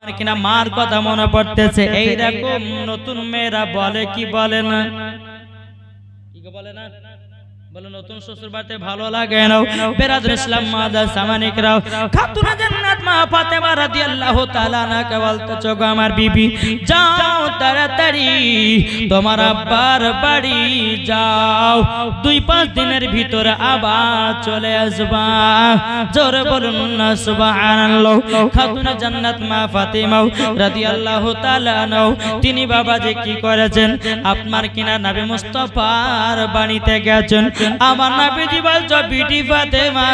কিনা মার কথা মনে পড়তেছে। এইরকম নতুন মেয়েরা বলে কি বলে না, কি বলে না, বলে নতুন শ্বশুর বাড়িতে ভালো লাগে না। বেরাদুল ইসলাম মাদার সামানিকরাও, খাতুনে জান্নাত মা ফাতেমা রাদিয়াল্লাহু তাআলা আনহাকে বলতেছো, গো আমার বিবি যাও তাড়াতাড়ি তোমার আব্বার বাড়ি যাও, 2-5 দিনের ভিতরে আবার চলে আসবা। জোরে বলুন না সুবহানাল্লাহ। খাতুনে জান্নাত মা ফাতেমা রাদিয়াল্লাহু তাআলা আনহা তিনি বাবাজি কি করেছেন, আপনার কিনা নবী মুস্তাফার বাড়িতে গেছেন। আমার নবীজি বলছো, বিটি ফাতেমা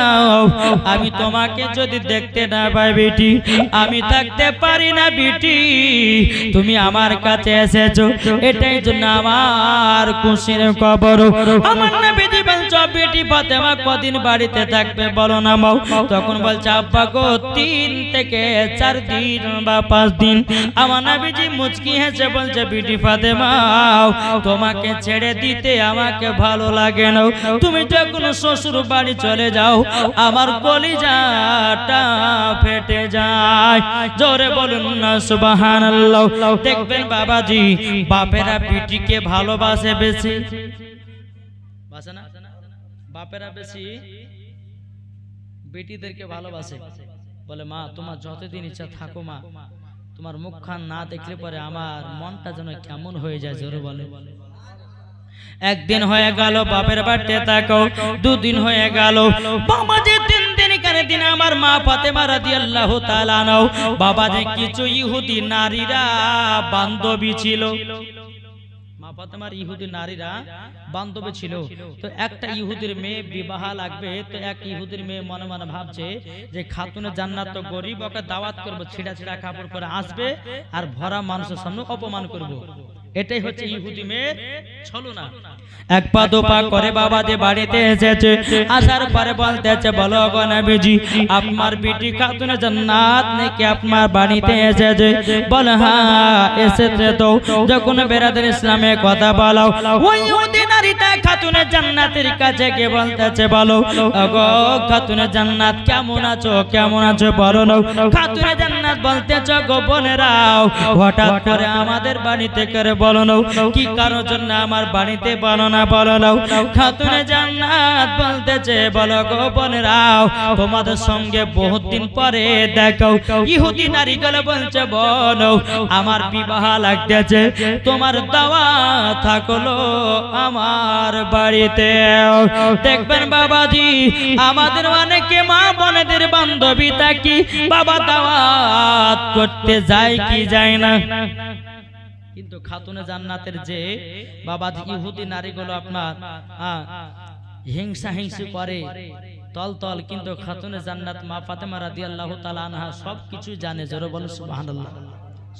আমি তোমাকে যদি দেখতে না পাই বিটি, আমি থাকতে পারি না বিটি, তুমি আমার কাছে এসেছো, এটাই জন্য আমার খুশির খবর। আমার নবীজি বলছো, বিটি ফাতেমা কদিন বাড়িতে থাকবে বলো না মাও। তখন বলছে, আব্বা গো 3 থেকে 4 দিন বা 5 দিন। আমার নবীজি মুচকি হেসে বলছে, বিটি ফাতেমা তোমাকে ছেড়ে দিতে আমাকে ভালো লাগে না, তুমি যখন শ্বশুর বাড়ি চলে যাও আমার কলিজাটা ফেটে যায়। জোরে বলুন না সুবহানাল্লাহ। দেখবেন বাবাজি বাপেরা বিটিকে ভালোবাসে বেশি, বাসে না? বাপেরা বেশি বেটিদেরকে ভালোবাসে, বলে মা তোমার যতদিন ইচ্ছা থাকো মা, তোমার মুখখান না দেখলে পরে আমার মনটা যেন কেমন হয়ে যায়। জোরে বলে। একদিন হয়ে গেল বাপের বাড়িতে থাকো, 2 দিন হয়ে গেল বাবাজি, 3 দিন কানে দিন আমার মা ফাতেমা রাদিয়াল্লাহু তাআলা আনহা বাবাজি কিছু ইহুদি নারীরা বান্ধবী ছিল। মা ফাতেমার ইহুদি নারীরা বান্ধবী ছিল। তো একটা ইহুদির মেয়ে বিবাহ লাগবে, তো এক ইহুদির মেয়ে মনে মনে ভাবছে যে খাতুনে জান্নাত তো গরিব, ওকে দাওয়াত করব, ছিঁড়া ছিঁড়া কাপড় পরে আসবে আর ভরা মানুষের সামনে অপমান করব। এটাই হচ্ছে ইহুদি মেয়ের ছলনা। 1 পা 2 পা করে বাবাজি বাড়িতে এসেছে। আসার পরে বলতেছে, বলো গো নবীজি আপনার বিটি খাতুনে জান্নাত নাকি আপনার বাড়িতে এসেছে? বলে হ্যাঁ এসেছে। তো যখন বেরাদুল ইসলামে কথা বলো, ওই ইহুদি নারীটা খাতুনে জান্নাতের কাছে গিয়ে বলতেছে, বলো গো খাতুনে জান্নাত কেমন আছো, কেমন আছো বলো না। খাতুনে জান্নাত বলতেছে, গো বোনেরাও হঠাৎ করে আমাদের বাড়িতে করে বলো না, কি কারোর জন্য আমার বাড়িতে বলো না, বলো না। খাতুনে জান্নাত বলতেছে, বলো গো বোনেরাও তোমাদের সঙ্গে বহুত দিন পরে দেখো। ইহুদি নারীগুলো বলছে, বলো আমার বিবাহ লাগতেছে, তোমার দাওয়াত থাকলো আমার বাড়িতে। দেখবেন বাবাজি আমাদের অনেকে মা বোনেদের বান্ধবী থাকি, বাবা দাওয়াত করতে যায় কি যায় না। কিন্তু খাতুনে জান্নাতের যে বাবাজি ইহুদি নারীগুলো আপনার হিংসা হিংসি করে তল তল, কিন্তু খাতুনে জান্নাত মা ফাতেমা রাদিয়াল্লাহু তাআলা আনহা সবকিছু জানে। জোরে বলো সুবহানাল্লাহ।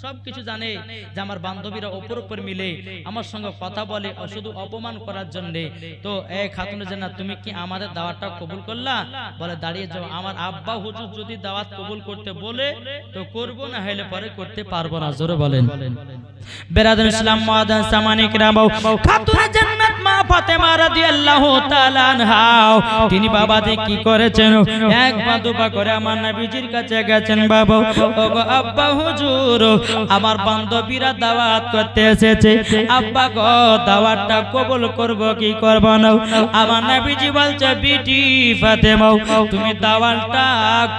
সবকিছু জানে যে আমার বান্ধবীরা ওপর উপর মিলে আমার সঙ্গে কথা বলে শুধু অপমান করার জন্য। তো এই খাতুনে জান্নাত তুমি কি আমাদের দাওয়াতটা কবুল করলা? বলে দাঁড়িয়ে যাও, আমার আব্বা হুজুর যদি দাওয়াত কবুল করতে বলে তো করব, না হলে পরে করতে পারবো না। জোরে বলেন। বেরাদুল ইসলাম মাদান সামানিকরাম, খাতুনে জান্নাত মা ফাতেমা রাদিয়াল্লাহু তাআলা আনহা তিনি বাবাজি কি করেছেন, 1 পা 2 পা করে আমার নবীজির কাছে গেছেন। বাবা ওগো আব্বা হুজুর আমার বান্ধবীরা দাওয়াত করতে এসেছে, আব্বা গো দাওয়াতটা কবুল করব কি করব না? আমার নবীজি বলছে, বিটি ফাতেমা তুমি দাওয়াতটা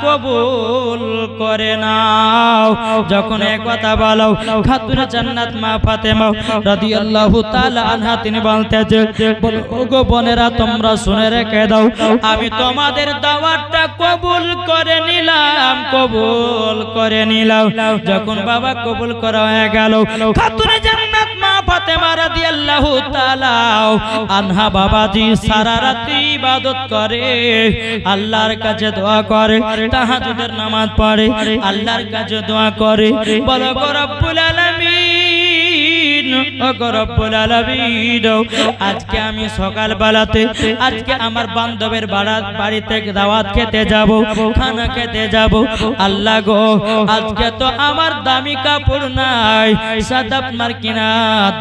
কবুল করে নাও। যখন এই কথা বলো খাতুনে জান্নাত মা ফাতেমা রাদিয়াল্লাহু তাআলা আনহা তিনি বলতেছে, ওগো বোনেরা তোমরা শুনে রেখে দাও, আমি তোমাদের দাওয়াতটা কবুল করে নিলাম, কবুল করে নিলাম। যখন বাবা কবুল করা হয়ে গেল, খাতুনে জান্নাত মা ফাতেমা রাদিয়াল্লাহু তাআলা আনহা বাবাজি সারা রাত ইবাদত করে, আল্লাহর কাছে দোয়া করে, তাহাজ্জুদের নামাজ পড়ে, আল্লাহর কাছে দোয়া করে। বলো গো রব্বুল আলামিন, ও গো রব্বুল আলামিন আজকে আমি সকাল বেলাতে আজকে আমার বান্ধবের বাড়িতে দাওয়াত খেতে যাব, খানা খেতে যাব। আল্লাহ গো আজকে তো আমার দামি কাপড় নাই, সাদা আপনার কিনা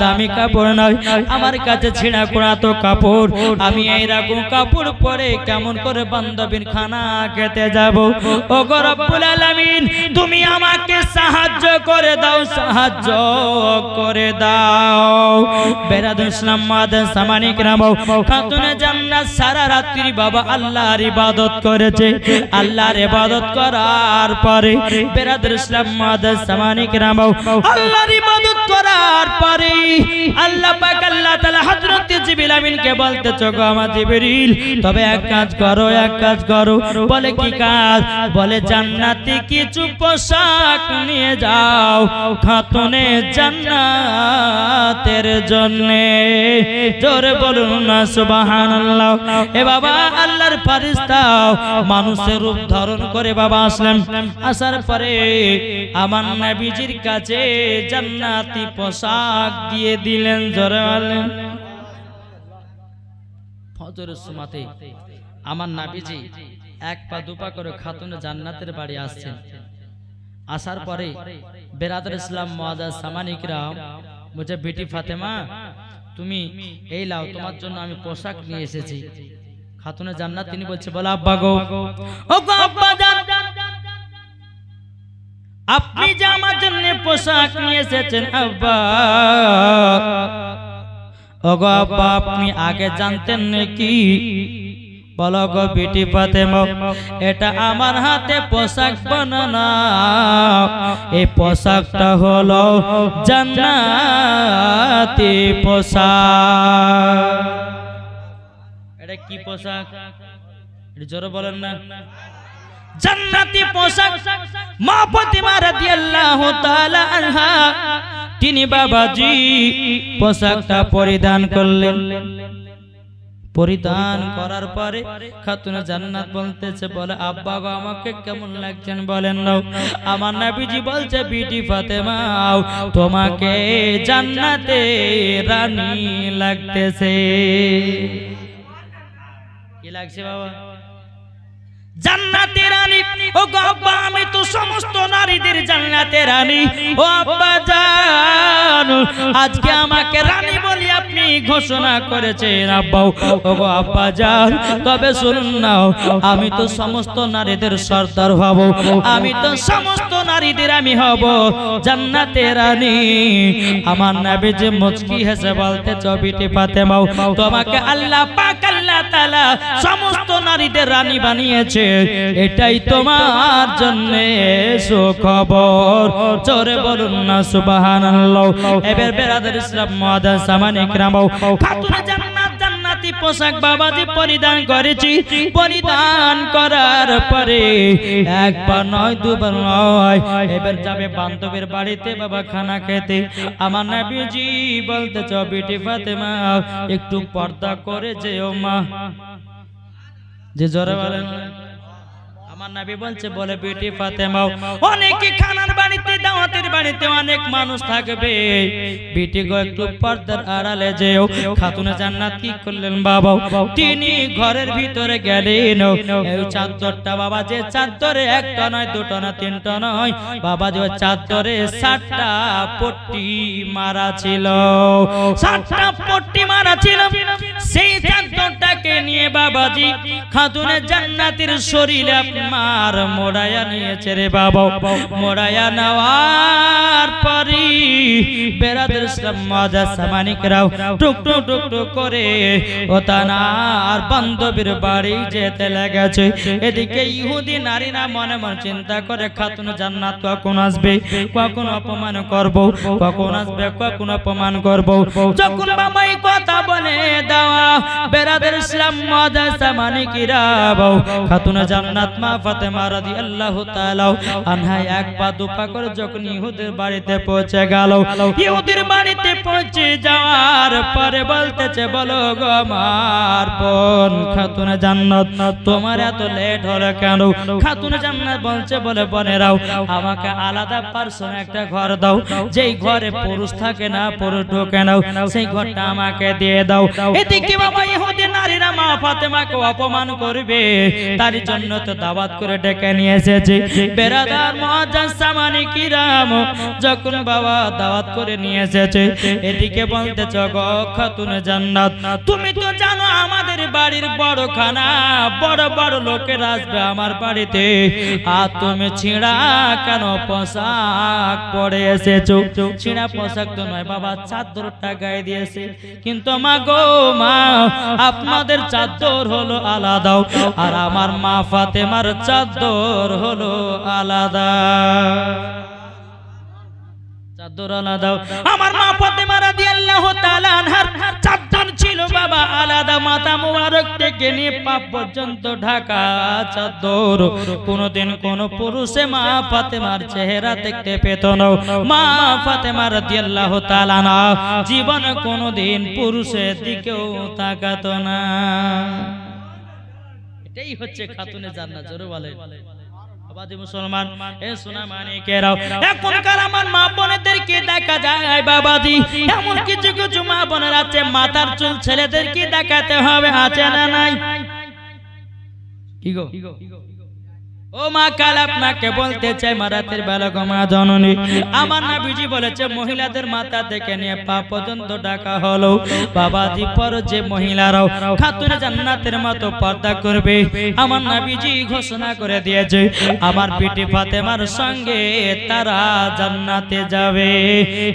দামি কাপড় নাই, আমার কাছে ছিঁড়া কোড়া তো কাপড়, আমি এইরকম কাপড় পরে কেমন করে বান্ধবীর খানা খেতে যাব? ও গো রব্বুল আলামিন তুমি আমাকে সাহায্য করে দাও, সাহায্য করে দাও। বেরাদুল ইসলাম মুআজ্জাজ সামানিক রাম, খাতুনে জান্নাত সারা রাত্রি বাবা আল্লাহর ইবাদত করেছে। আল্লাহর ইবাদত করার পরে বেরাদুল ইসলাম মুআজ্জাজ সামানিক রাম, আল্লাহর ইবাদত করার পরে আল্লাহ পাক আল্লাহ তাআলা হযরত জিবরিল আমিনকে বলতেছে, গো আমার জিবরিল, তবে এক কাজ করো, এক কাজ করো। বলে কি কাজ? বলে জান্নাতি কিছু পোশাক নিয়ে যাও খাতুনে জান্নাতের জন্য। জোরে বলুন না সুবহানাল্লাহ। এ বাবা আল্লাহর ফেরেশতা মানুষের রূপ ধারণ করে বাবা আসলেন। আসার পরে আমার নবীজির কাছে জান্নাতি পোশাক দিয়ে দিলেন। জোরে বলেন। ফজরের সময়তে আমার নবীজি এক পা দুপা করে খাতুনে জান্নাতের বাড়ি আসছেন। আসার পরে বেরাদুল ইসলাম মুআজ্জাজ সামানিকরা বলছে, বেটি ফাতেমা, তুমি এই লাও, তোমার জন্য আমি পোশাক নিয়ে এসেছি খাতুনে জান্নাত। তিনি বলছে, বলো আব্বা গো, ও গো আব্বা জান, আপনি যে আমার জন্য পোশাক নিয়ে এসেছেন আব্বা, ও গো আব্বা, আপনি আগে জানতেন নাকি? বলো গো বেটি ফাতেমা, এটা আমার হাতে পোশাক বানানো, এই পোশাকটা হলো জান্নাতি পোশাক। এটা কি পোশাক? এটা জোরে বলেন না। জান্নাতি পোশাক। মা ফাতিমা রাদিয়াল্লাহু তাআলা আনহা তিনি বাবাজি পোশাকটা পরিধান করলেন। পরিধান করার পরে খাতুনে জান্নাত বলতেছে, বলে আব্বা গো, আমাকে কেমন লাগছেন বলেন না। আমার নবীজি বলছে, বিটি ফাতেমা, তোমাকে জান্নাতে রানী লাগতেছে। কি লাগছে বাবা? জান্নাতের রানী। ও গো আব্বা, আমি তো সমস্ত নারীদের জান্নাতের রানী। ও আব্বা জান, আজকে আমাকে রানী বলি আপনি ঘোষণা করেছেন আব্বা। ও গো আব্বা জান, তবে শুনুন না, আমি তো সমস্ত নারীদের সর্দার হব, আমি তো সমস্ত নারীদের আমি হব জান্নাতের রানী। আমার নবীজি মুচকি হেসে বলতেছে, বিটি ফাতেমা, তোমাকে আল্লাহ পাক আল্লাহ তাআলা সমস্ত নারীদের রানী বানিয়েছে, এটাই তোমার জন্য সুখবর। জোরে বলুন না সুবহানাল্লাহ। এবার বেরাদুল ইসলাম মুআজ্জাজ সামানিক রাম, খাতুনে জান্নাত জান্নাতি পোশাক বাবাজি পরিধান করেছি। পরিধান করার পরে একবার নয় দুবার নয়, এবার যাবে বান্ধবীর বাড়িতে বাবা খানা খেতে। আমার নবীজি বলতেছে, বিটি ফাতেমা, একটু পর্দা করে যেও মা। যে জোরে বলেন। আমার নবী বলছে, বলে বেটি ফাতেমা, অনেকে খানার বাড়িতে দাওয়াতের বাড়িতে অনেক মানুষ থাকবে, বেটি গো একটু পর্দার আড়ালে যেও। খাতুনে জান্নাত কি করলেন বাবা? তিনি ঘরের ভিতরে গেলেন। এই চাদরটা বাবা, যে চাদরে একটা নয় দুটো না তিনটা নয় বাবা, যে চাদরে 7টা পট্টি মারা ছিল, 7টা পট্টি মারা ছিল। সেই চাদরটাকে নিয়ে বাবাজি খাতুনে জান্নাতের শরীরে মার মোড়ায়া নিয়েছে রে বাবা। মোড়ায়া নেওয়ার পরে বেরাদুল ইসলাম মুআজ্জাজ সামানিকরাও টুকটুক টুকটুক করে ও তার বান্ধবীর বাড়ি যেতে লেগেছে। এদিকে ইহুদি নারীরা মনে মনে চিন্তা করে, খাতুন জান্নাত কখন আসবে, কখন অপমান করব, কখন আসবে, কখন অপমান করব। যখন বাবা এই কথা বলে দেওয়া, বেরাদুল ইসলাম মুআজ্জাজ সামানিকরাও খাতুন জান্নাত মা ফাতেমা রাদিয়াল্লাহু তাআলা আনহা এক পা দুপা করে যখন ইহুদির বাড়িতে পৌঁছে গেল, ইহুদির বাড়িতে পৌঁছে যাওয়ার পরে বলতেছে, বলো গো আমার বোন খাতুন জান্নাত, তোমার এত লেট হলো কেন? খাতুন জান্নাত বলছে, বলে বোনেরাও, আমাকে আলাদা পার্সোন একটা ঘর দাও, যেই ঘরে পুরুষ থাকে না, পুরুষ ঢোকে না, সেই ঘরটা আমাকে দিয়ে দাও। এদিকে বাবা ইহুদি নারীরা মা ফাতেমাকে অপমান করবে, তার জন্য তো দাওয়াত করে ডেকে নিয়ে এসেছে। বেরাদার মুআজ্জাজ সামানিকরাম যখন বাবা দাওয়াত করে নিয়ে এসেছে, এদিকে বলতেছে গো খাতুনে জান্নাত, তুমি তো জানো আমাদের বাড়ির বড় খানা, বড় বড় লোকের আসবে আমার বাড়িতে, আর তুমি ছিঁড়া কেন পোশাক পরে এসেছো? ছিঁড়া পোশাক তো নয় বাবা, চাদরটা গায়ে দিয়েছে, কিন্তু মা গো মা, আপনাদের চাদর হলো আলাদা আর আমার মা ফাতেমার চাদর হলো আলাদা। চাদর আলাদা, আমার মা ফাতেমা রাদিয়াল্লাহু তাআলা আনহার চাদর ছিল বাবা আলাদা, মাথা মোবারক থেকে নিয়ে পা পর্যন্ত ঢাকা চাদর। কোনদিন কোন পুরুষে মা ফাতেমার চেহারা দেখতে পেত না। মা ফাতেমা রাদিয়াল্লাহু তাআলা না জীবনে কোনদিন পুরুষের দিকেও তাকাতো না। এটাই হচ্ছে খাতুনে জান্নাত। জোরে বলে আবাদি মুসলমান, এ সোনা মানিকেরাও, এখনকার আমার মা বোনেদেরকে দেখা যায় বাবাজি, এমন কিছু কিছু মা বোনের আছে মাথার চুল ছেলেদেরকে দেখাতে হবে, আছে না নাই? কি গো ও মা, কাল আপনাকে বলতে চাই মারাতের বেলা গো মা জননী, আমার নবীজি বলেছে মহিলাদের মাথা থেকে নিয়ে পা পর্যন্ত ঢাকা হলো বাবাজি, পর যে মহিলারাও খাতুনে জান্নাতের মতো পর্দা করবে, আমার নবীজি ঘোষণা করে দিয়েছে আমার বিটি ফাতেমার সঙ্গে তারা জান্নাতে যাবে।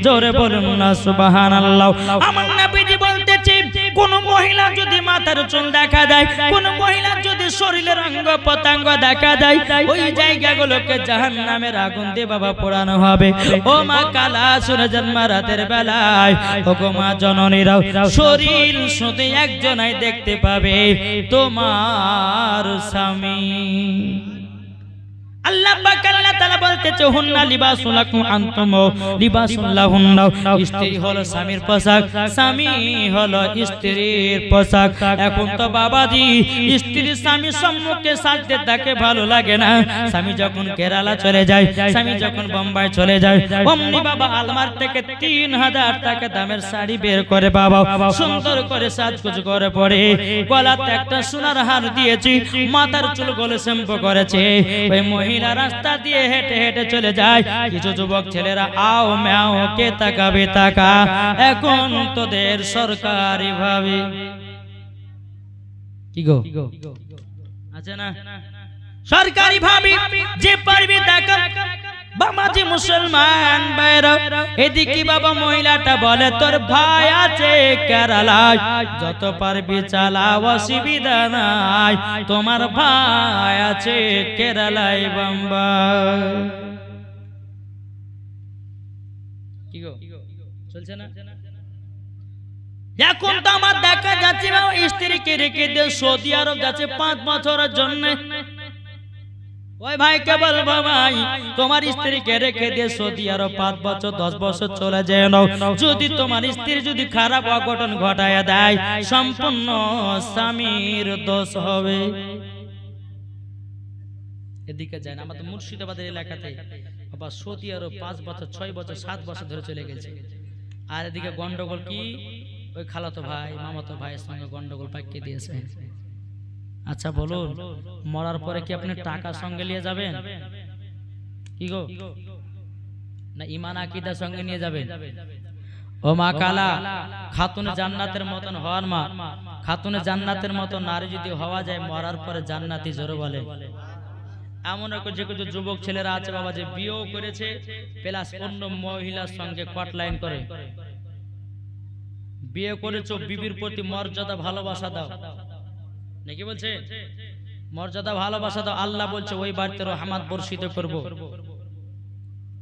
জোরে বলুন না সুবহানাল্লাহ। আমার নবীজি বলতেছে কোন মহিলা যদি মাথার চুল দেখা যায়, কোন মহিলা যদি শরীরের অঙ্গ প্রত্যঙ্গ দেখা যায়, ওই জায়গাগুলোকে জাহান্নামের আগুন দিয়ে বাবা পোড়ানো হবে। ও মা কালা শুনে জন্ম রাতের বেলায়, ও গো মা জননীরাও, শরীর শুধু একজনাই দেখতে পাবে, তোমার স্বামী। আল্লাহ পাক আল্লাহ তাআলা বলতেছে হুন্না লিবাসুল লাকুম আনতুম লিবাসুল লাহুন্না, স্ত্রী হলো স্বামীর পোশাক, স্বামী হলো স্ত্রীর পোশাক। এখন তো বাবাজি স্ত্রী স্বামী সম্মুখে সাজতে তাকে ভালো লাগে না, স্বামী যখন কেরালা চলে যায়, স্বামী যখন বোম্বাই চলে যায়, অমনি বাবা আলমার থেকে 3000 টাকা দামের শাড়ি বের করে বাবা সুন্দর করে সাজগুজ করে পরে, গলাতে একটা সোনার হার দিয়েছি, মাথার চুল গোল শ্যাম্পু করেছে, ওই মহিলা রাস্তা দিয়ে হেঁটে হেঁটে চলে যায়। কিছু যুবক ছেলেরা আও ম্যাও কে তাকাবে তাকা, এখন তোদের সরকারি ভাবে কি গো আছে না সরকারি ভাবে যে পারবে তাকা। বাবাজি মুসলমান ভাইরা, এদিকে বাবা মহিলাটা বলে তোর ভাই আছে কেরালায়, যত পারবি চালা অসুবিধা নাই, তোমার ভাই আছে কেরালায় বোম্বাই। কি গো চলছে না? এখন তো আমার দেখা যাচ্ছে স্ত্রীকে রেখে দিয়ে সৌদি আরব যাচ্ছে 5 বছরের জন্য। ওই ভাই কে বলবো ভাই, তোমার স্ত্রীকে রেখে দিয়ে সৌদি আরব 5 বছর 10 বছর চলে যায় না, যদি তোমার স্ত্রী যদি খারাপ অঘটন ঘটায় দেয়, সম্পূর্ণ স্বামীর দোষ হবে। এদিকে যায় না, আমাদের মুর্শিদাবাদের এলাকাতে বাবা সৌদি আরব 5 বছর 6 বছর 7 বছর ধরে চলে গেছে। আর এদিকে গন্ডগোল কি, ওই খালাতো ভাই মামাতো ভাইয়ের সঙ্গে গন্ডগোল পাকিয়ে দিয়েছে। আচ্ছা বলুন, মরার পরে কি আপনি টাকা সঙ্গে নিয়ে যাবেন? কি গো না ঈমান আকীদার সঙ্গে নিয়ে যাবেন? ও মা কালা, খাতুনে জান্নাতের মতন হওয়ার মা, খাতুনে জান্নাতের মতন নারী যদি হওয়া যায় মরার পরে জান্নাতি। জোরে বলে। এমন যে কিছু যুবক ছেলেরা আছে বাবা যে বিয়েও করেছে প্লাস অন্য মহিলার সঙ্গে কট লাইন করে। বিয়ে করেছো, বিবির প্রতি মর্যাদা ভালোবাসা দাও, নাকি বলছে মর্যাদা ভালোবাসা দাও। আল্লাহ বলছে ওই বাড়িতে রহমত বর্ষিত করব।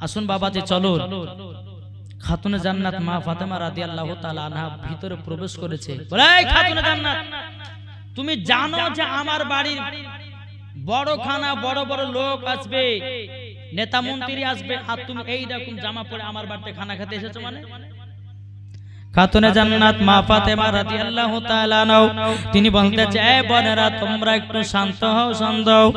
আসুন বাবাজি চলুন, খাতুনে জান্নাত মা ফাতেমা রাদিয়াল্লাহু তাআলা আনহা ভিতরে প্রবেশ করেছে। বলে এই খাতুনে জান্নাত, তুমি জানো যে আমার বাড়ির বড় খানা বড় বড় লোক আসবে, নেতা মন্ত্রী আসবে, আর তুমি এই রকম জামা পরে আমার বাড়িতে খানা খেতে এসেছো মানে? খাতুনে জান্নাত মা ফাতেমা রাদিয়াল্লাহু তাআলা আনহা তিনি বলতেছে এ বোনেরা তোমরা একটু শান্ত হও, শান্ত হও।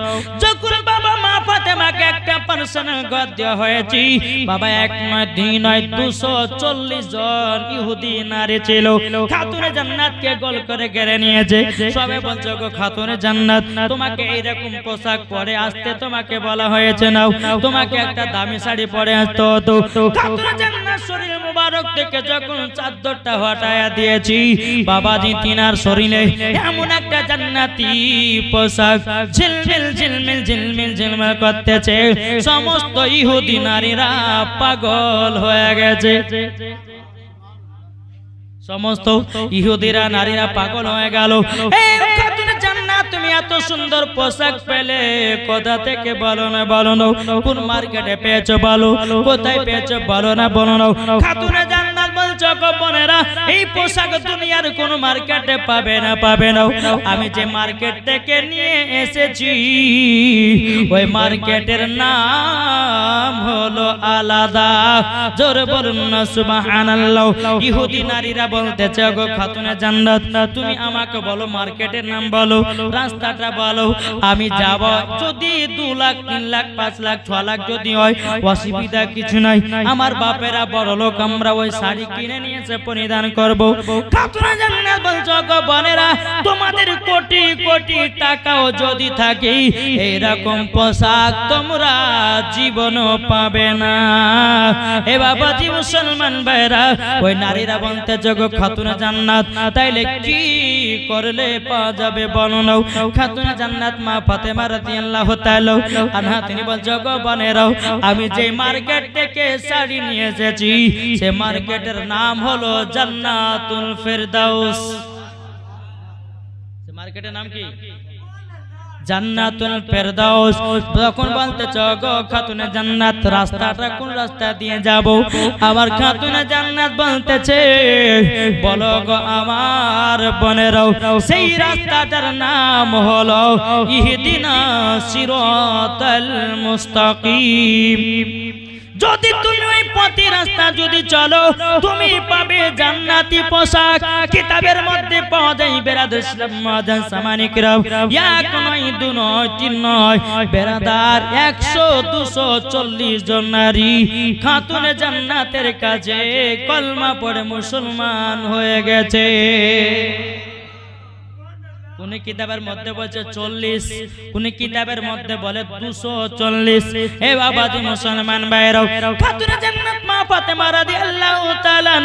যখন বাবা মা ফাতেমাকে একটা পার্সোনাল ঘর দেওয়া হয়েছে বাবা। 1 নয় 2 নয় 240 জন ইহুদি নারী ছিল। খাতুনে জান্নাতকে গোল করে ঘিরে নিয়েছে। সবাই বলছে গো খাতুনে জান্নাত, তোমাকে এইরকম পোশাক পরে আসতে তোমাকে বলা হয়েছে নাও, তোমাকে একটা দামি শাড়ি পরে আসতে হতো। খাতুনে জান্নাত শরীর মুবারক থেকে যখন চাদরটা হটায়া দিয়েছি বাবাজি, তিনার শরীরে এমন একটা জান্নাতি পোশাক ঝিলমিল ঝিলমিল ঝিলমিল ঝিলমিল করতেছে। সমস্ত ইহুদি নারীরা পাগল হয়ে গেছে। সমস্ত ইহুদিরা নারীরা পাগল হয়ে গেল। তুমি এত সুন্দর পোশাক পেলে কোথা থেকে বলো না, বলো না। কোন মার্কেটে পেয়েছো বলো, কোথায় পেয়েছো বলো না, বলো না। খাতুনে জান্নাত বলছো গো বোনেরা, এই পোশাক দুনিয়ার কোন মার্কেটে পাবে না, পাবে না। আমি যে মার্কেট থেকে নিয়ে এসেছি ওই মার্কেটের নাম হলো আলাদা। জোরে বলুন না সুবহানাল্লাহ। ইহুদি নারীরা বলতেছে গো খাতুনে জান্নাত, তুমি আমাকে বলো মার্কেটের নাম বলো, রাস্তাটা বলো, আমি যাব। যদি 2 লাখ 3 লাখ 5 লাখ 6 লাখ যদি হয় অসুবিধা কিছু নাই। আমার বাপেরা বড় লোক, আমরা ওই শাড়ি কিনে নিয়েছে পরিধান করব। খাতুনে জান্নাত বলছো গো বোনেরা, তোমাদের কোটি কোটি টাকাও যদি থাকে এইরকম পোশাক তোমরা জীবনও পাবে না। এ বাবাজি মুসলমান ভাইরা, ওই নারীরা বলতেছে গো খাতুনে জান্নাত, তাইলে কি করলে পাওয়া যাবে বলো না। খাতুনে জান্নাত মা ফাতেমা রাদিয়াল্লাহু তাআলা আনহা তিনি বলছো গো বোনেরা, আমি যে মার্কেট থেকে শাড়ি নিয়ে এসেছি সে মার্কেটের নাম হলো জান্নাতুল ফেরদাউস। সে মার্কেটের নাম কি? জান্নাতুল ফেরদাউস। তখন বলতেছো গো খাতুনে জান্নাত, রাস্তাটা কোন রাস্তা দিয়ে যাব? আমার খাতুনে জান্নাত বলতেছে বলো গো আমার বোনেরাও, সেই রাস্তাটার নাম হলো ইহদিনাস সিরাতাল মুস্তাকিম। যদি তুমি ওই পথে রাস্তা যদি চলো তুমি পাবে জান্নাতি পোশাক। কিতাবের মধ্যে পাওয়া যায় বেরাদার ইসলাম মাদান সামানিকরাম, 1 নয় 2 নয় 3 নয় বেরাদার 100 240 জন নারী খাতুনে জান্নাতের কাছে কলমা পড়ে মুসলমান হয়ে গেছে। কোন কিতাবের মধ্যে বলছে 40, কোন কিতাবের মধ্যে বলে 240। হে বাবাজি মুসলমান ভাইরাও, খাতুনে জান্নাত মা ফাতেমা রাদিয়াল্লাহু তাআলা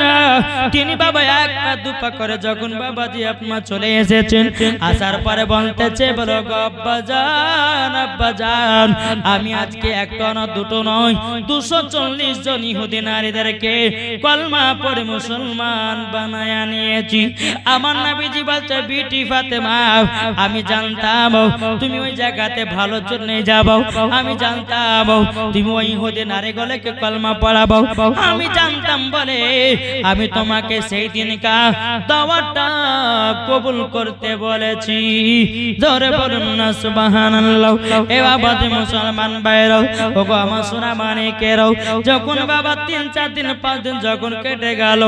তিনি বাবা 1 পা 2 পা করে যখন বাবাজি আপনা চলে এসেছেন, আসার পরে বলতেছে বলো গো আব্বাজান, আব্বাজান আমি আজকে 1টা না 2টো নয় 240 জন ইহুদি নারীদেরকে কলমা পড়ে মুসলমান বানায়া নিয়েছি। আমার নবীজি বলছে বিটি ফাতেমা, আমি জানতাম তুমি ওই জায়গাতে ভালো জন্য যাবো, আমি জানতাম তুমি ওই ইহুদি নারীগুলোকে কলমা পড়াবো, আমি জানতাম বলে আমি তোমাকে সেই দিনকা দাওয়াতটা কবুল করতে বলেছি। জোরে বলুন না সুবহানাল্লাহ। এ বাবাজি মুসলমান ভাইরা, ওগো আমার সোনা মানিকেরাও, যখন বাবা 3 4 দিন 5 দিন যখন কেটে গেল,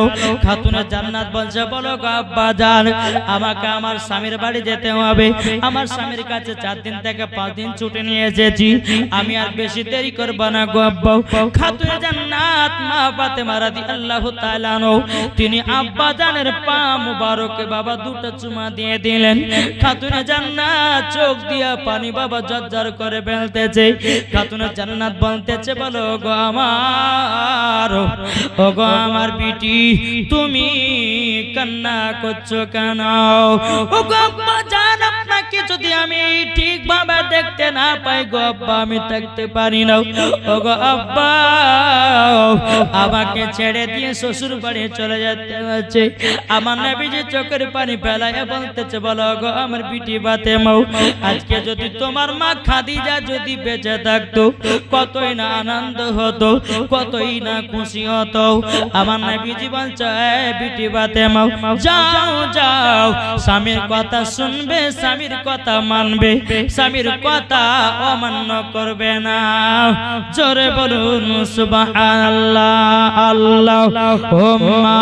খাতুনে জান্নাত বলছে বলো গো আব্বাজান, আমাকে আমার স্বামীর বাড়ি যেতে হবে। আমার স্বামীর কাছে 4 দিন থেকে 5 দিন ছুটি নিয়ে এসেছি, আমি আর বেশি দেরি করব না গো আব্বা। খাতুনে জান্নাত মা ফাতেমা রাদিয়াল্লাহু তাআলা তিনি আব্বাজানের পা মুবারকে বাবা 2টা চুমা দিয়ে দিলেন। খাতুনে জান্নাত চোখ দিয়া পানি বাবা ঝরঝর করে ফেলতেছে। খাতুনে জান্নাত বলতেছে বলো গো আমার, ও গো আমার বিটি, তুমি কান্না করছো কেন? ও গো আব্বাজান, আপনাকে যদি আমি ঠিকভাবে দেখতে না পাই গো আব্বা আমি থাকতে পারি না। ও গো আব্বা, আমাকে ছেড়ে দিয়ে শ্বশুর বাড়ি চলে যেতে হচ্ছে। আমার নবীজি চোখের পানি ফেলায় বলতেছে বলো গো আমার বিটি ফাতেমা, আজকে যদি তোমার মা খাদিজা যদি বেঁচে থাকতো কতই না আনন্দ হতো, কতই না খুশি হতো। আমার নবীজি বলছে বিটি ফাতেমা, যাও যাও, স্বামীর কথা শুনবে, স্বামীর কথা মানবে, স্বামীর কথা অমান্য করবে না। জোরে বলুন সুবহানাল্লাহ। আল্লাহুম্মা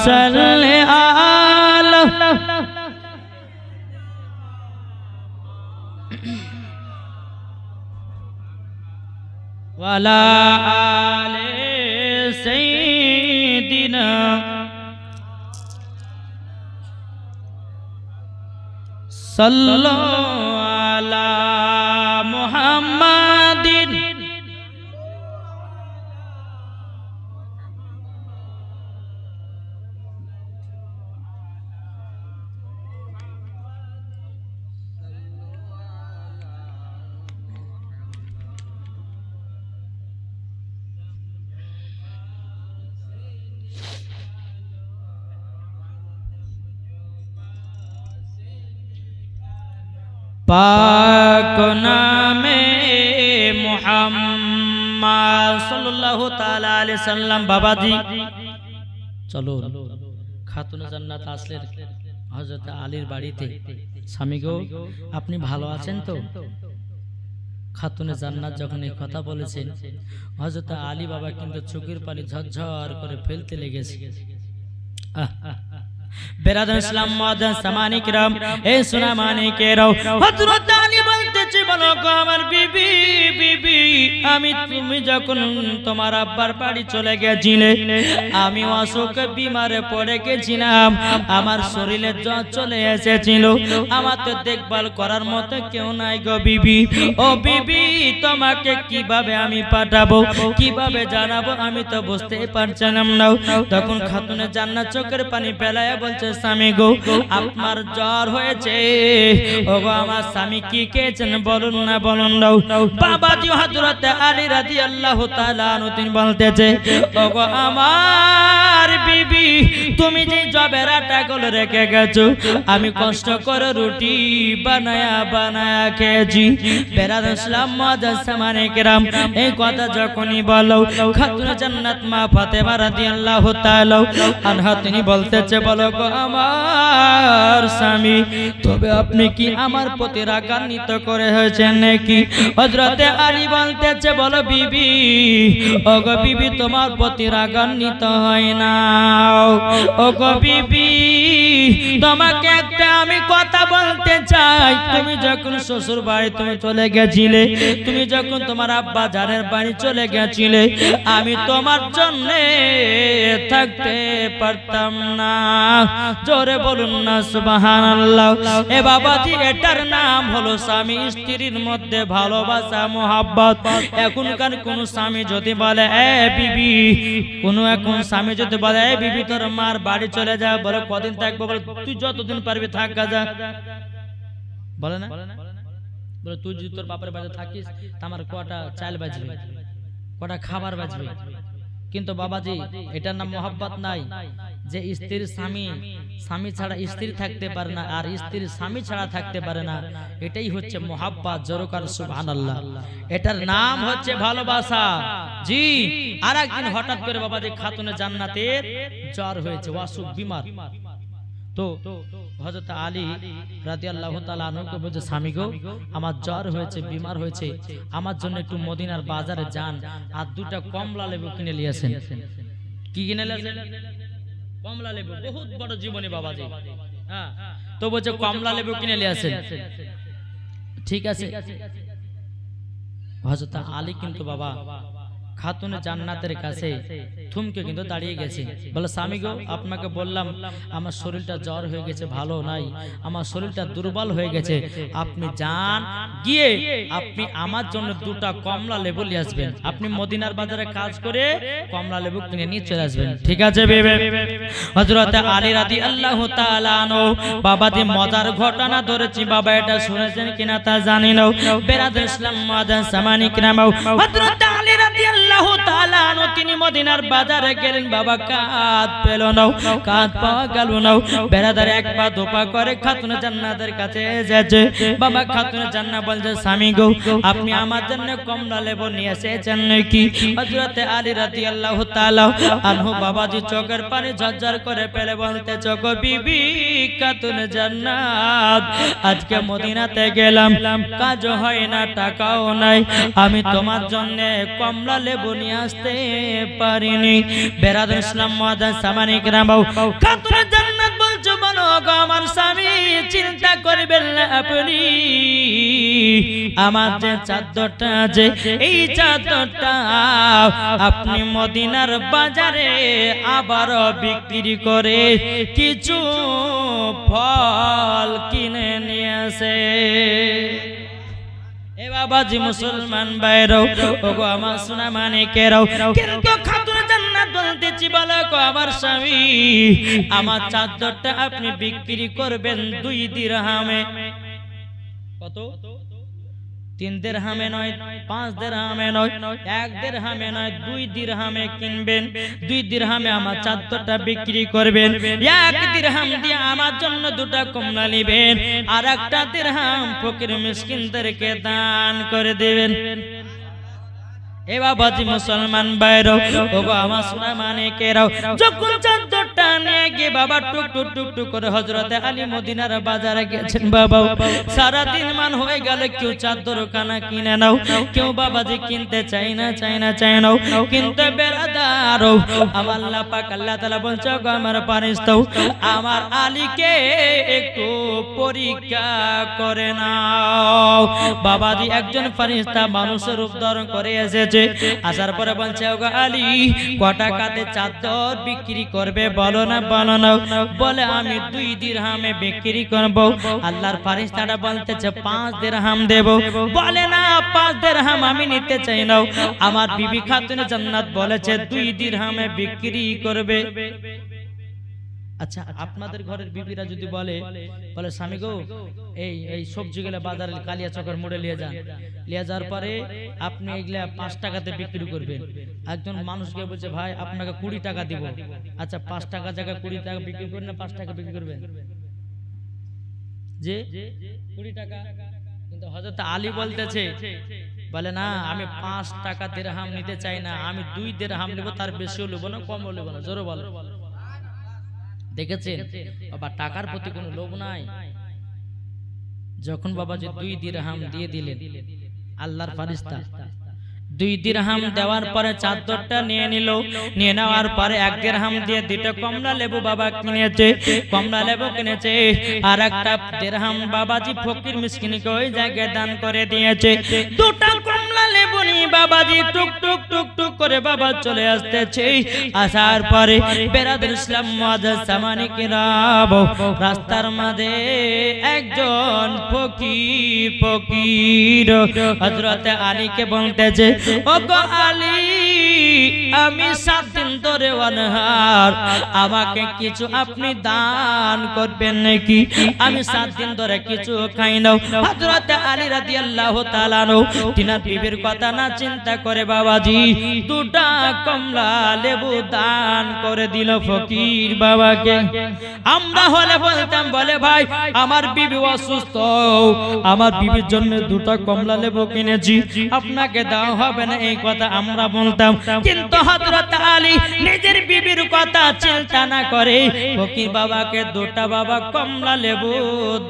সাল্লি আলা ওয়ালা আলে সাইয়্যিদিনা সাল্লাল্লাহু আলা মুহাম্মাদিন पाक नामे मुहम्मद सल्लल्लाहु ताला अलैहि वसल्लम। बाबा जी चलो खातुन জান্নাত আসলেন হযরত আলীর বাড়িতে। স্বামী গো আপনি ভালো আছেন তো? খাতুনে জান্নাত যখন এই কথা বলেছেন হযরত আলী বাবা কিন্তু চোখের পানি ঝরঝর করে ফেলতে লেগেছে। বেরাদার ইসলাম মুআজ্জাজ সামানি কিরাম এ সোনা মানিকেরাও হযরত আলী বলতেছে বলো গো আমার বিবি বিবি আমি তুমি যখন তোমার আব্বার বাড়ি চলে গেছিলে আমি অসুখ বিমারে পড়ে গেছিলাম, আমার শরীরে জ্বর চলে এসেছিল, আমার তো দেখভাল করার মতো কেউ নাই গো বিবি। ও বিবি তোমাকে কিভাবে আমি পাঠাবো, কিভাবে জানাবো আমি তো বুঝতেই পারছিলাম না। তখন খাতুনে জান্নাত চোখের পানি ফেলায় বলছে স্বামী গো আপনার জ্বর হয়েছে। ওগো আমার স্বামী কি খেয়েছেন বলুন না বলুন না। বাবাজি হযরত আলী রাদিয়াল্লাহু তাআলা আনহু তিনি বলতেছে ওগো আমার বিবি তুমি যে জবের আটা গুলো রেখে গেছো আমি কষ্ট করে রুটি বানায়া বানায়া খেয়েছি। বেরাদার ইসলাম মুআজ্জাজ সামানে কিরাম এই কথা যখনই বলো খাতুনে জান্নাত মা ফাতেমা রাদিয়াল্লাহু তাআলা আনহা তিনি বলতেছে বলো গো আমার স্বামী তবে আপনি কি আমার প্রতি রাগান্বিত করে হয়েছেন নাকি? হযরতে আলী বলতেছে বলো বিবি ওগো বিবি তোমার প্রতি রাগান্বিত হয় না। ওগো বিবি তোমাকে একটা আমি কথা বলতে চাই, তুমি যখন শ্বশুর বাড়ি তুমি চলে গেছিলে, তুমি যখন তোমার আব্বা জানের বাড়ি চলে গেছিলে আমি তোমার জন্য থাকতে পারতাম না। জোরে বলুন না সুবহানাল্লাহ। এ বাবাজি এটার নাম হলো স্বামী স্ত্রীর মধ্যে ভালোবাসা মোহাব্বত। এখনকার কোন স্বামী যদি বলে এ বিবি, কোন এখন স্বামী যদি বলে এ বিবি তোর মার বাড়ি চলে যা, বলে কদিন থাকবো, বলে তুই যতদিন পারবি থাক যা, বলে না বলে তুই যদি তোর বাপের বাড়িতে থাকিস আমার কটা চাল বাজবে, কটা খাবার বাজবে। কিন্তু বাবাজি এটার নাম মোহাব্বত নাই যে স্ত্রীর স্বামী স্বামী ছাড়া স্ত্রী থাকতে পারে না আর স্ত্রীর স্বামী ছাড়া থাকতে পারে না। এটাই হচ্ছে মোহাব্বত। জোরকার সুবহানাল্লাহ। এটার নাম হচ্ছে ভালোবাসা। জি আর একদিন হঠাৎ করে বাবাজি খাতুনে জান্নাতের জ্বর হয়েছে, অসুখ বিমার। তো হযরত আলী রাদিয়াল্লাহু তাআলা আনহুকে বলছে স্বামী গো আমার জ্বর হয়েছে, বিমার হয়েছে, আমার জন্য একটু মদিনার বাজারে যান আর দুটা কমলা লেবু কিনে নিয়ে আসেন। কি কিনে নিয়ে আসেন? কমলা লেবু। বহুত বড় জীবনী বাবাজি। হ্যাঁ তো বলছে কমলা লেবু কিনে নিয়ে আসেন। ঠিক আছে। হযরত আলী কিন্তু বাবা খাতুনে জান্নাতের কাছে থমকে কিন্তু দাঁড়িয়ে গেছে। বলে স্বামী গো আপনাকে বললাম আমার শরীরটা জ্বর হয়ে গেছে, ভালো নাই, আমার শরীরটা দুর্বল হয়ে গেছে, আপনি যান গিয়ে আপনি আমার জন্য দুটা কমলা লেবু নিয়ে আসবেন। আপনি মদিনার বাজারে কাজ করে কমলা লেবু কিনে নিয়ে চলে আসবেন। ঠিক আছে বেবে। হযরত আলী রাদিয়াল্লাহু তাআলা আনহু বাবাজি মজার ঘটনা ধরেছি বাবা, এটা শুনেছেন কিনা তা জানি না। বেরাদার ইসলাম মুআজ্জাজ সামানি কিরাম হযরত আলী রাদিয়াল্লাহু তাআলা আনহু তিনি মদিনার বাজারে গেলেন বাবা, কাঁধ পেল না, কাঁধ পাওয়া গেল না। বেরাদার এক পা দুপা করে খাতুনে জান্নাতের কাছে এসেছে বাবা। খাতুনে জান্নাত বলছে স্বামী গো আপনি আমার জন্য কমলা লেবু নিয়ে এসেছেন নাকি? হযরত আলী রাদিয়াল্লাহু তাআলা আনহু বাবাজি চোখের পানি ঝরঝর করে ফেলে বলতে চোখ বিবি খাতুনে জান্নাত আজকে মদিনাতে গেলাম, কাজও হয় না, টাকাও নাই, আমি তোমার জন্য কমলা লেবু নিয়ে আসতে পারিনি। বেরাদার ইসলাম মুআজ্জাজ সামানি কিরাম খাতুনে জান্নাত বলছো বলো গো আমার স্বামী চিন্তা করবেন না আপনি, আমার যে চাদরটা আছে এই চাদরটা আপনি মদিনার বাজারে আবার বিক্রি করে কিছু ফল কিনে নিয়ে আসে। এ বাবাজি মুসলমান ভাইরাও ওগো আমার সোনা মানিকেরাও, কিন্তু খাতুন জান্নাত বলতেছি বলো গো আমার স্বামী আমার চাদরটা আপনি বিক্রি করবেন 2 দিরহামে। কত? 3 দিরহামে নয়, 5 দিরহামে নয়, 1 দিরহামে নয়, 2 দিরহামে কিনবেন। 2 দিরহামে আমার চাদরটা বিক্রি করবেন। 1 দিরহাম দিয়ে আমার জন্য 2টা কমলা নেবেন, আর 1টা দিরহাম ফকির মিসকিনদেরকে দান করে দেবেন। এ বাবাজি মুসলমান ভাইরাও ওগো আমার সোনা মানিকেরাও, যখন চাদরটা নিয়ে গিয়ে বাবা টুক টুক টুক টুক করে হযরতে আলী মদিনার বাজারে গেছেন। বাবা সারা দিন মান হয়ে গেল, কেউ চাদর কানা কিনে নাও, কেউ বাবাজি কিনতে চাই না কিন্তু বেরাদার আমার আল্লাহ পাক আল্লাহ তাআলা বলছে গো আমার পারিস্তাও আমার আলীকে একটু পরীক্ষা করে নাও। বাবাজি একজন ফেরেশতা মানুষের রূপ ধারণ করে এসেছে, আসার পরে বলছে ওগো আলী ক টাকাতে চাদর বিক্রি করবে বলো না। বলে আমি 2 দিরহামে বিক্রি করব। আল্লাহর ফেরেশতাটা বলতেছে 5 দিরহাম দেব। বলে না 5 দিরহাম আমি নিতে চাই না, আমার বিবি খাতুন জান্নাত বলেছে 2 দিরহামে বিক্রি করবে। আচ্ছা আপনাদের ঘরের বিবিরা যদি বলে স্বামী গো এই সবজিগুলো বাজারে কালিয়া চকের মোড়ে নিয়ে যাওয়ার পরে আপনি এগুলা 5 টাকাতে বিক্রি করবেন, একজন মানুষকে বলছে ভাই আপনাকে 20 টাকা দিব, আচ্ছা 5 টাকা জায়গায় 20 টাকা বিক্রি করবেন না 5 টাকা বিক্রি করবেন? যে 20 টাকা। কিন্তু হযরত আলী বলতেছে বলে না আমি 5 টাকা দিরহাম নিতে চাই না, আমি 2 দিরহাম নেব, তার বেশিও নেব না কমও নেব না। জোরে বলো। দেখেছেন বাবা টাকার প্রতি কোনো লোভ নাই। যখন বাবা যে 2 দিরহাম দিয়ে দিলেন আল্লাহর ফেরেশতা, 2 দিরহাম দেওয়ার পরে চাদরটা নিয়ে নিল। নিয়ে নেওয়ার পরে 1 দিরহাম দিয়ে 2টা কমলা লেবু বাবা কিনেছে, আর 1টা দিরহাম বাবাজি ফকির মিসকিনকে ওই জায়গায় দান করে দিয়েছে। 2টা কমলা লেবু নিয়ে বাবাজি টুক টুক টুক টুক করে বাবা চলে আসতেছে। আসার পরে বেরাদুল ইসলাম মুআজ্জাজ সামানিকেরাম রাস্তার মাঝে একজন ফকির হযরতে আলীকে বলতেছে ওগো আলী আমি 7 দিন ধরে অনাহার, আমাকে কিছু আপনি দান করবেন নাকি? আমি 7 দিন ধরে কিছু খাই না। হযরতে আলী রাদিয়াল্লাহু তাআলা আনহু তিনার বিবির কথা না চিন্তা করে বাবাজি 2টা কমলা লেবু দান করে দিল ফকির বাবাকে। আমরা হলে বলতাম বলে ভাই আমার বিবি অসুস্থ, আমার বিবির জন্য 2টা কমলা লেবু কিনেছি, আপনাকে দেওয়া হবে না, এই কথা আমরা বলতাম। কিন্তু হযরত আলী নিজের বিবির কথা চিন্তা না করে ফকির বাবাকে 2টা বাবা কমলা লেবু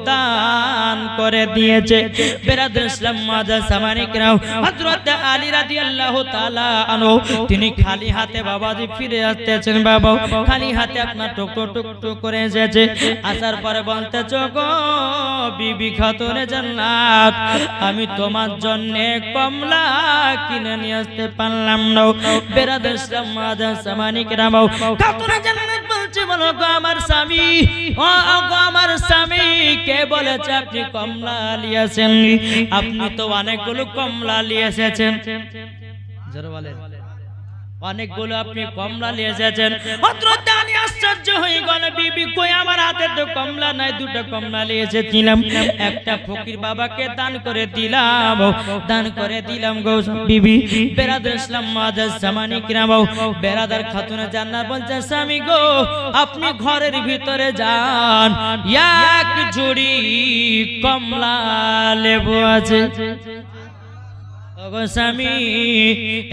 দান করে দিয়েছে। বেরাদুল ইসলাম মুআজ্জাজ সামানিকেরাম হযরত আলী রাদিয়াল্লাহু তাআলা আনহু তিনি খালি হাতে বাবাজি ফিরে আসতেছেন। বাবা খালি হাতে আপনার টুক টুক টুক করে এসেছে। আসার পরে বলতেছ গো বিবি খাতুনে জান্নাত আমি তোমার জন্য কমলা কিনে নিয়ে আসতে পারলাম না। বেরাদুল ইসলাম মুআজ্জাজ সামানিকেরাম খাতুনে জান্নাত বলছে বলো গো আমার স্বামী, ও গো আমার স্বামী কে বলেছে আপনি কমলা নিয়েছেন? আপনি তো অনেকগুলো কমলা নিয়ে এসেছেন। জোরে বলেন অনেকগুলো আপনি কমলা নিয়ে এসেছেন। হযরত আলী আশ্চর্য হয়ে গেল, বিবি কই আমার হাতে তো কমলা নাই, 2টা কমলা নিয়ে এসেছিলাম, একটা ফকির বাবাকে দান করে দিলাম গো বিবি। বেরাদুল ইসলাম মুআজ্জাজ সামানিকেরাম বেরাদার খাতুনে জান্নাত বলছে স্বামী গো আপনি ঘরের ভিতরে যান, 1 ঝুড়ি কমলা লেবু আছে স্বামী,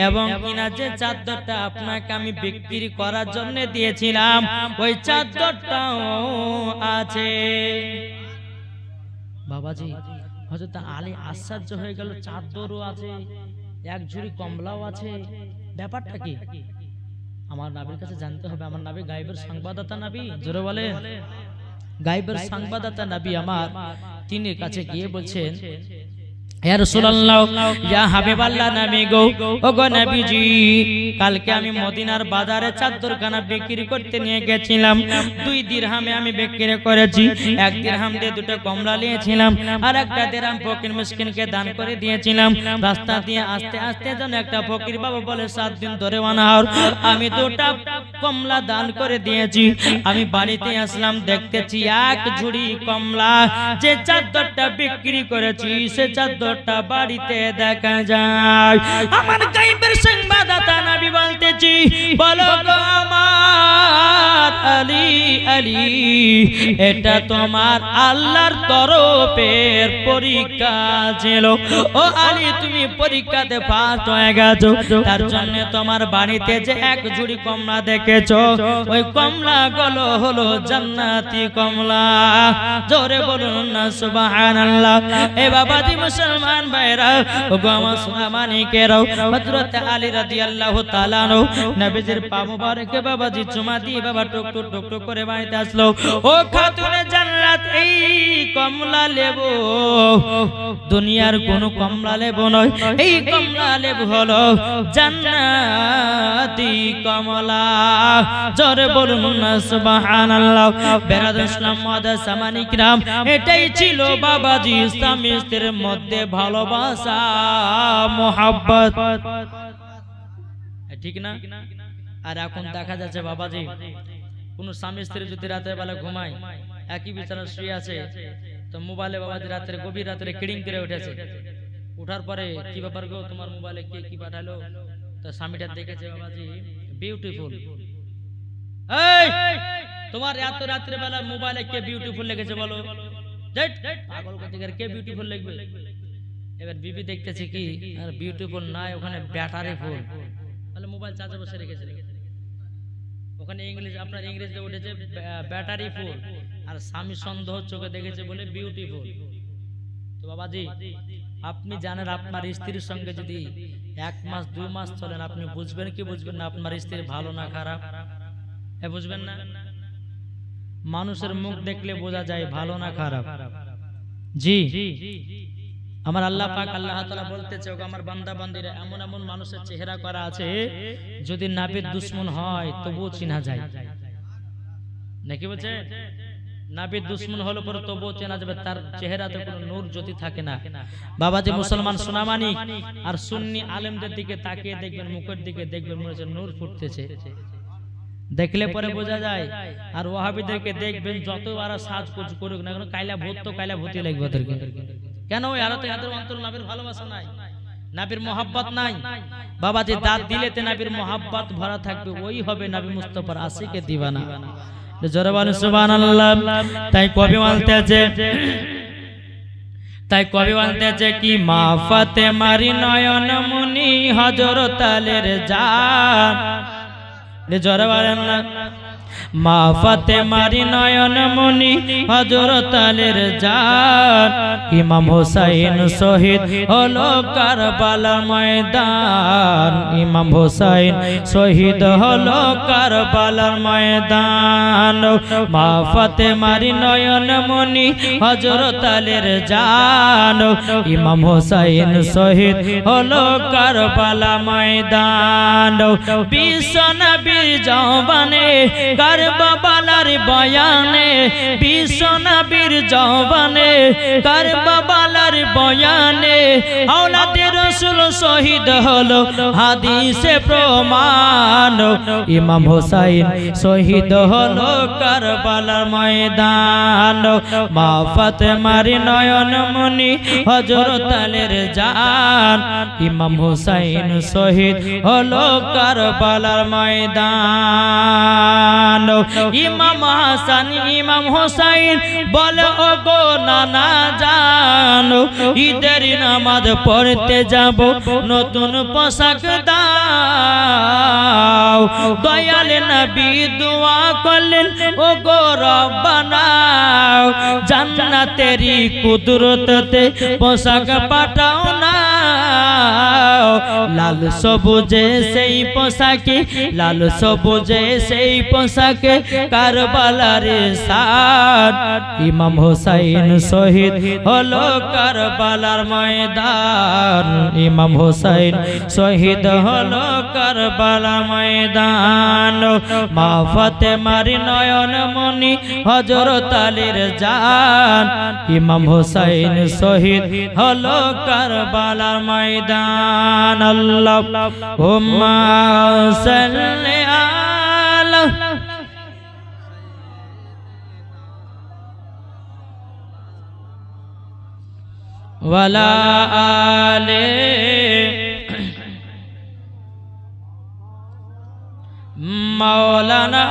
এবং কিনা যে চাদরটা আপনাকে আমি বিক্রি করার জন্য দিয়েছিলাম ওই চাদরটাও আছে। বাবাজি হযরত আলী আশ্চর্য হয়ে গেল, চাদরও আছে 1 ঝুড়ি কমলাও আছে, ব্যাপারটা কি? আমার নবীর কাছে জানতে হবে, আমার নবী গায়েবের সংবাদদাতা নবী। জোরে বলেন গায়বের সংবাদদাতা নবী আমার তিনি কাছে গিয়ে বলছেন, ইয়া রাসূলুল্লাহ ইয়া হাবিবাল্লাহ নবী গো, ওগো নবীজি, কালকে আমি মদিনার বাজারে চাদরখানা বিক্রি করতে নিয়ে গেছিলাম। 2 দিরহামে আমি বিক্রি করেছি। 1 দিরহাম দিয়ে 2টা কমলা নিয়েছিলাম, আর 1টা দিরহাম ফকির মিসকিনকে দান করে দিয়েছিলাম। রাস্তা দিয়ে আস্তে আস্তে যেন একটা ফকির বাবা বলে 7 দিন ধরে অনাহার, আমি 2টা কমলা দান করে দিয়েছি। আমি বাড়িতে আসলাম, দেখতেছি 1 ঝুড়ি কমলা। যে চাদরটা বিক্রি করেছি সে চাদরটা বাড়িতে দেখা যায়। আমার গায়বের সংবাদদাতা নবী বলতেছি, বলো গো আমার আলী, আলী এটা তোমার আল্লাহর তরফের পরীক্ষা ছিল। ও আলী, তুমি পরীক্ষাতে পাস হয়ে গেছো, তার জন্য তোমার বাড়িতে যে 1 ঝুড়ি কমলা দেখেছো, ওই কমলা গুলো হলো জান্নাতি কমলা। জোরে বলুন না সুবহানাল্লাহ। এ বাবাজি মুসলমান ভাইরা, ওগো আমার সোনা মানিকেরাও, হযরত আলী রাদিয়াল্লাহু তাআলা আনহু নবীজির পা মোবারকে বাবাজি চুমা দিয়ে বাবা টুক টুক টুক টুক করে বাড়িতে আসলো। ও খাতুনে জান্নাত, এই কমলা লেবু দুনিয়ার কোন কমলা লেবু নয়, এই কমলা লেবু হলো জান্নাতি কমলা। জোরে বলুন না সুবহানাল্লাহ। বেরাদ ইসলাম মাদ্রাসা মানিকরাম, এটাই ছিল বাবাজি স্বামী স্ত্রীর মধ্যে ভালোবাসা, মোহাব্বত, ঠিক না? আর এখন দেখা যাচ্ছে বাবাজি, কোন স্বামী স্ত্রী যদি রাতের বেলা ঘুমায়, একই বিছানা শুয়ে আছে, তো মোবাইলে বাবাজি রাত্রে গভীর রাত্রে কিড়িং করে উঠেছে। উঠার পরে কি ব্যাপার গো, তোমার মোবাইলে কে কি পাঠালো? তো স্বামীটা দেখেছে বাবাজি বিউটিফুল। এই তোমার এত রাত্রে বেলা মোবাইলে কে বিউটিফুল লেগেছে বলো? পাগল কোথাকার, কে বিউটিফুল লিখবে? এবার বিবি দেখতেছে কি, আর বিউটিফুল নাই, ওখানে ব্যাটারি ফুল। তাহলে মোবাইল চার্জে বসে রেখেছে, ওখানে ইংলিশ, আপনার ইংরেজিতে উঠেছে ব্যাটারি ফুল, আর স্বামী সন্দেহ চোখে দেখেছে বলে বিউটিফুল। তো বাবাজি, আপনি জানেন আপনার স্ত্রীর সঙ্গে যদি 1 মাস 2 মাস চলেন, আপনি বুঝবেন কি বুঝবেন না আপনার স্ত্রী ভালো না খারাপ? বুঝবেন না? মানুষের মুখ দেখলে বোঝা যায় ভালো না খারাপ। জি, আমার আল্লাহ পাক আল্লাহ তাআলা বলতেছে, ওগো আমার বান্দা বান্দীরা, এমন এমন মানুষের চেহারা করা আছে, যদি নাবির দুশমন হয় তবুও চিনা যায়। নাকি বলছে? নাবির দুশমন হলো পরে তবুও চেনা যাবে, তার চেহারাতে কোনো নূর জ্যোতি থাকে না। বাবাজি মুসলমান সোনামানি আর সুন্নি আলেমদের দিকে তাকিয়ে দেখবেন, মুখের দিকে দেখবেন, মনে হচ্ছে নূর ফুটতেছে, দেখলে পরে বোঝা যায়। আর ওয়াহাবিদেরকে দেখবেন যতবার সাজগোজ করুক না কেন, কাইলা ভূত তো কাইলা ভূতই লাগবে ওদেরকে। কেন? এদের অন্তর নবীর ভালোবাসা নাই, নবীর মোহাব্বত নাই। বাবাজি দাঁত দিলেতে নবীর মোহাব্বত ভরা থাকবে, ওই হবে নবী মুস্তাফার আশিকে দিওয়ানা। জোরে বলেন সুবহানাল্লাহ। তাই কবি বলতেছে কি, মা ফাতেমার নয়ন মুনি হযরত আলীর জান। জোরে বলেন না। মা ফাতেমার নয়ন মুনি হযরত আলীর জান, ইমাম হোসাইন শহীদ হলো কারবালার ময়দান, ইমাম হোসাইন শহীদ হলো কারবালার ময়দান। মা ফাতেমার নয়ন মুনি হযরত আলীর জান, ইমাম হোসাইন শহীদ হলো কারবালা ময়দান। বিশ্ব নবীর জওয়ানে কারবালার বয়ানে, বিশ্ব নবীর জওয়ানে কারবালার বয়ানে, আওলাদে রাসূল শহীদ হলো হাদিসে প্রমাণ, ইমাম হোসাইন শহীদ হলো কারবালার ময়দান। মা ফাতেমার নয়ন মুনি হযরত আলীর জান, ইমাম হোসাইন শহীদ হলো কারবালার ময়দান। ইমাম হাসান ইমাম হোসাইন বলে, ও গো নানা জান, ঈদের নামাজ পড়তে যাব, নতুন পোশাক দাও। দয়াল নবী দোয়া করলেন, ও গো রব্বানা, জান্নাতেরি কুদরততে পোশাক পাঠাও না। লাল সবুজে সেই পোশাকে, লাল সবুজে সেই পোশাকে কারবালার শান। ইমাম হোসাইন শহীদ হলো কারবালার ময়দান, ইমাম হোসাইন শহীদ হলো কারবালার ময়দান। মা ফাতেমার নয়ন মনি হযরত আলীর জান, ইমাম হোসাইন শহীদ হলো কারবালার ময়দান। আল্লাহুম্মা সাল্লি আলা ওয়ালা আলে মাওলানা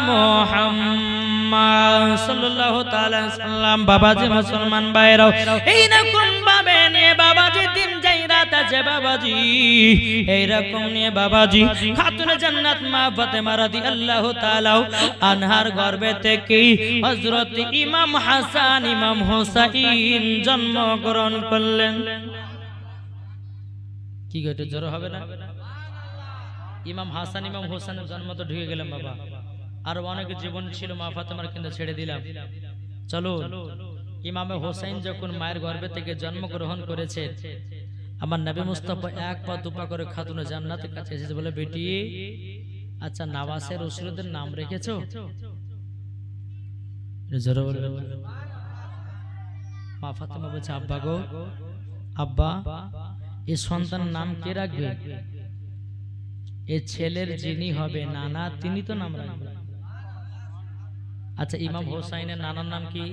মুহাম্মদ সাল্লাল্লাহু তাআলা সাল্লাম। বাবাজি মুসলমান ভাইরাও, এইরকম ভাবে নিয়ে বাবাজি দিন যাই রাত আছে বাবাজি, এইরকম নিয়ে বাবাজি খাতুনে জান্নাত মা ফাতেমা রাদিয়াল্লাহু তাআলা আনহার গর্ভে থেকে হযরত ইমাম হাসান ইমাম হোসাইন জন্মগ্রহণ করলেন। কি গেটে জোর হবে না? ইমাম হাসান ইমাম হোসেনের জন্ম তো ঢুকে গেলাম বাবা, আর অনেক জীবন ছিল মা ফাতেমার, কিন্তু ছেড়ে দিলাম। চলো, ইমামে হোসেন যখন মায়ের গর্ভে থেকে জন্মগ্রহণ করেছে, আমার নবী মুস্তাফা এক পা দুপা করে খাতুনে জান্নাতের কাছে এসেছে, বলে বেটি আচ্ছা নওয়াসে রসুলদের নাম রেখেছো? মা ফাতেমা বলছে আব্বা গো, আব্বা এই সন্তানের নাম কে রাখবে? এ ছেলের যিনি হবে নানা তিনি তো নাম রাখবেন। আচ্ছা ইমাম হোসাইনের নানার নাম কি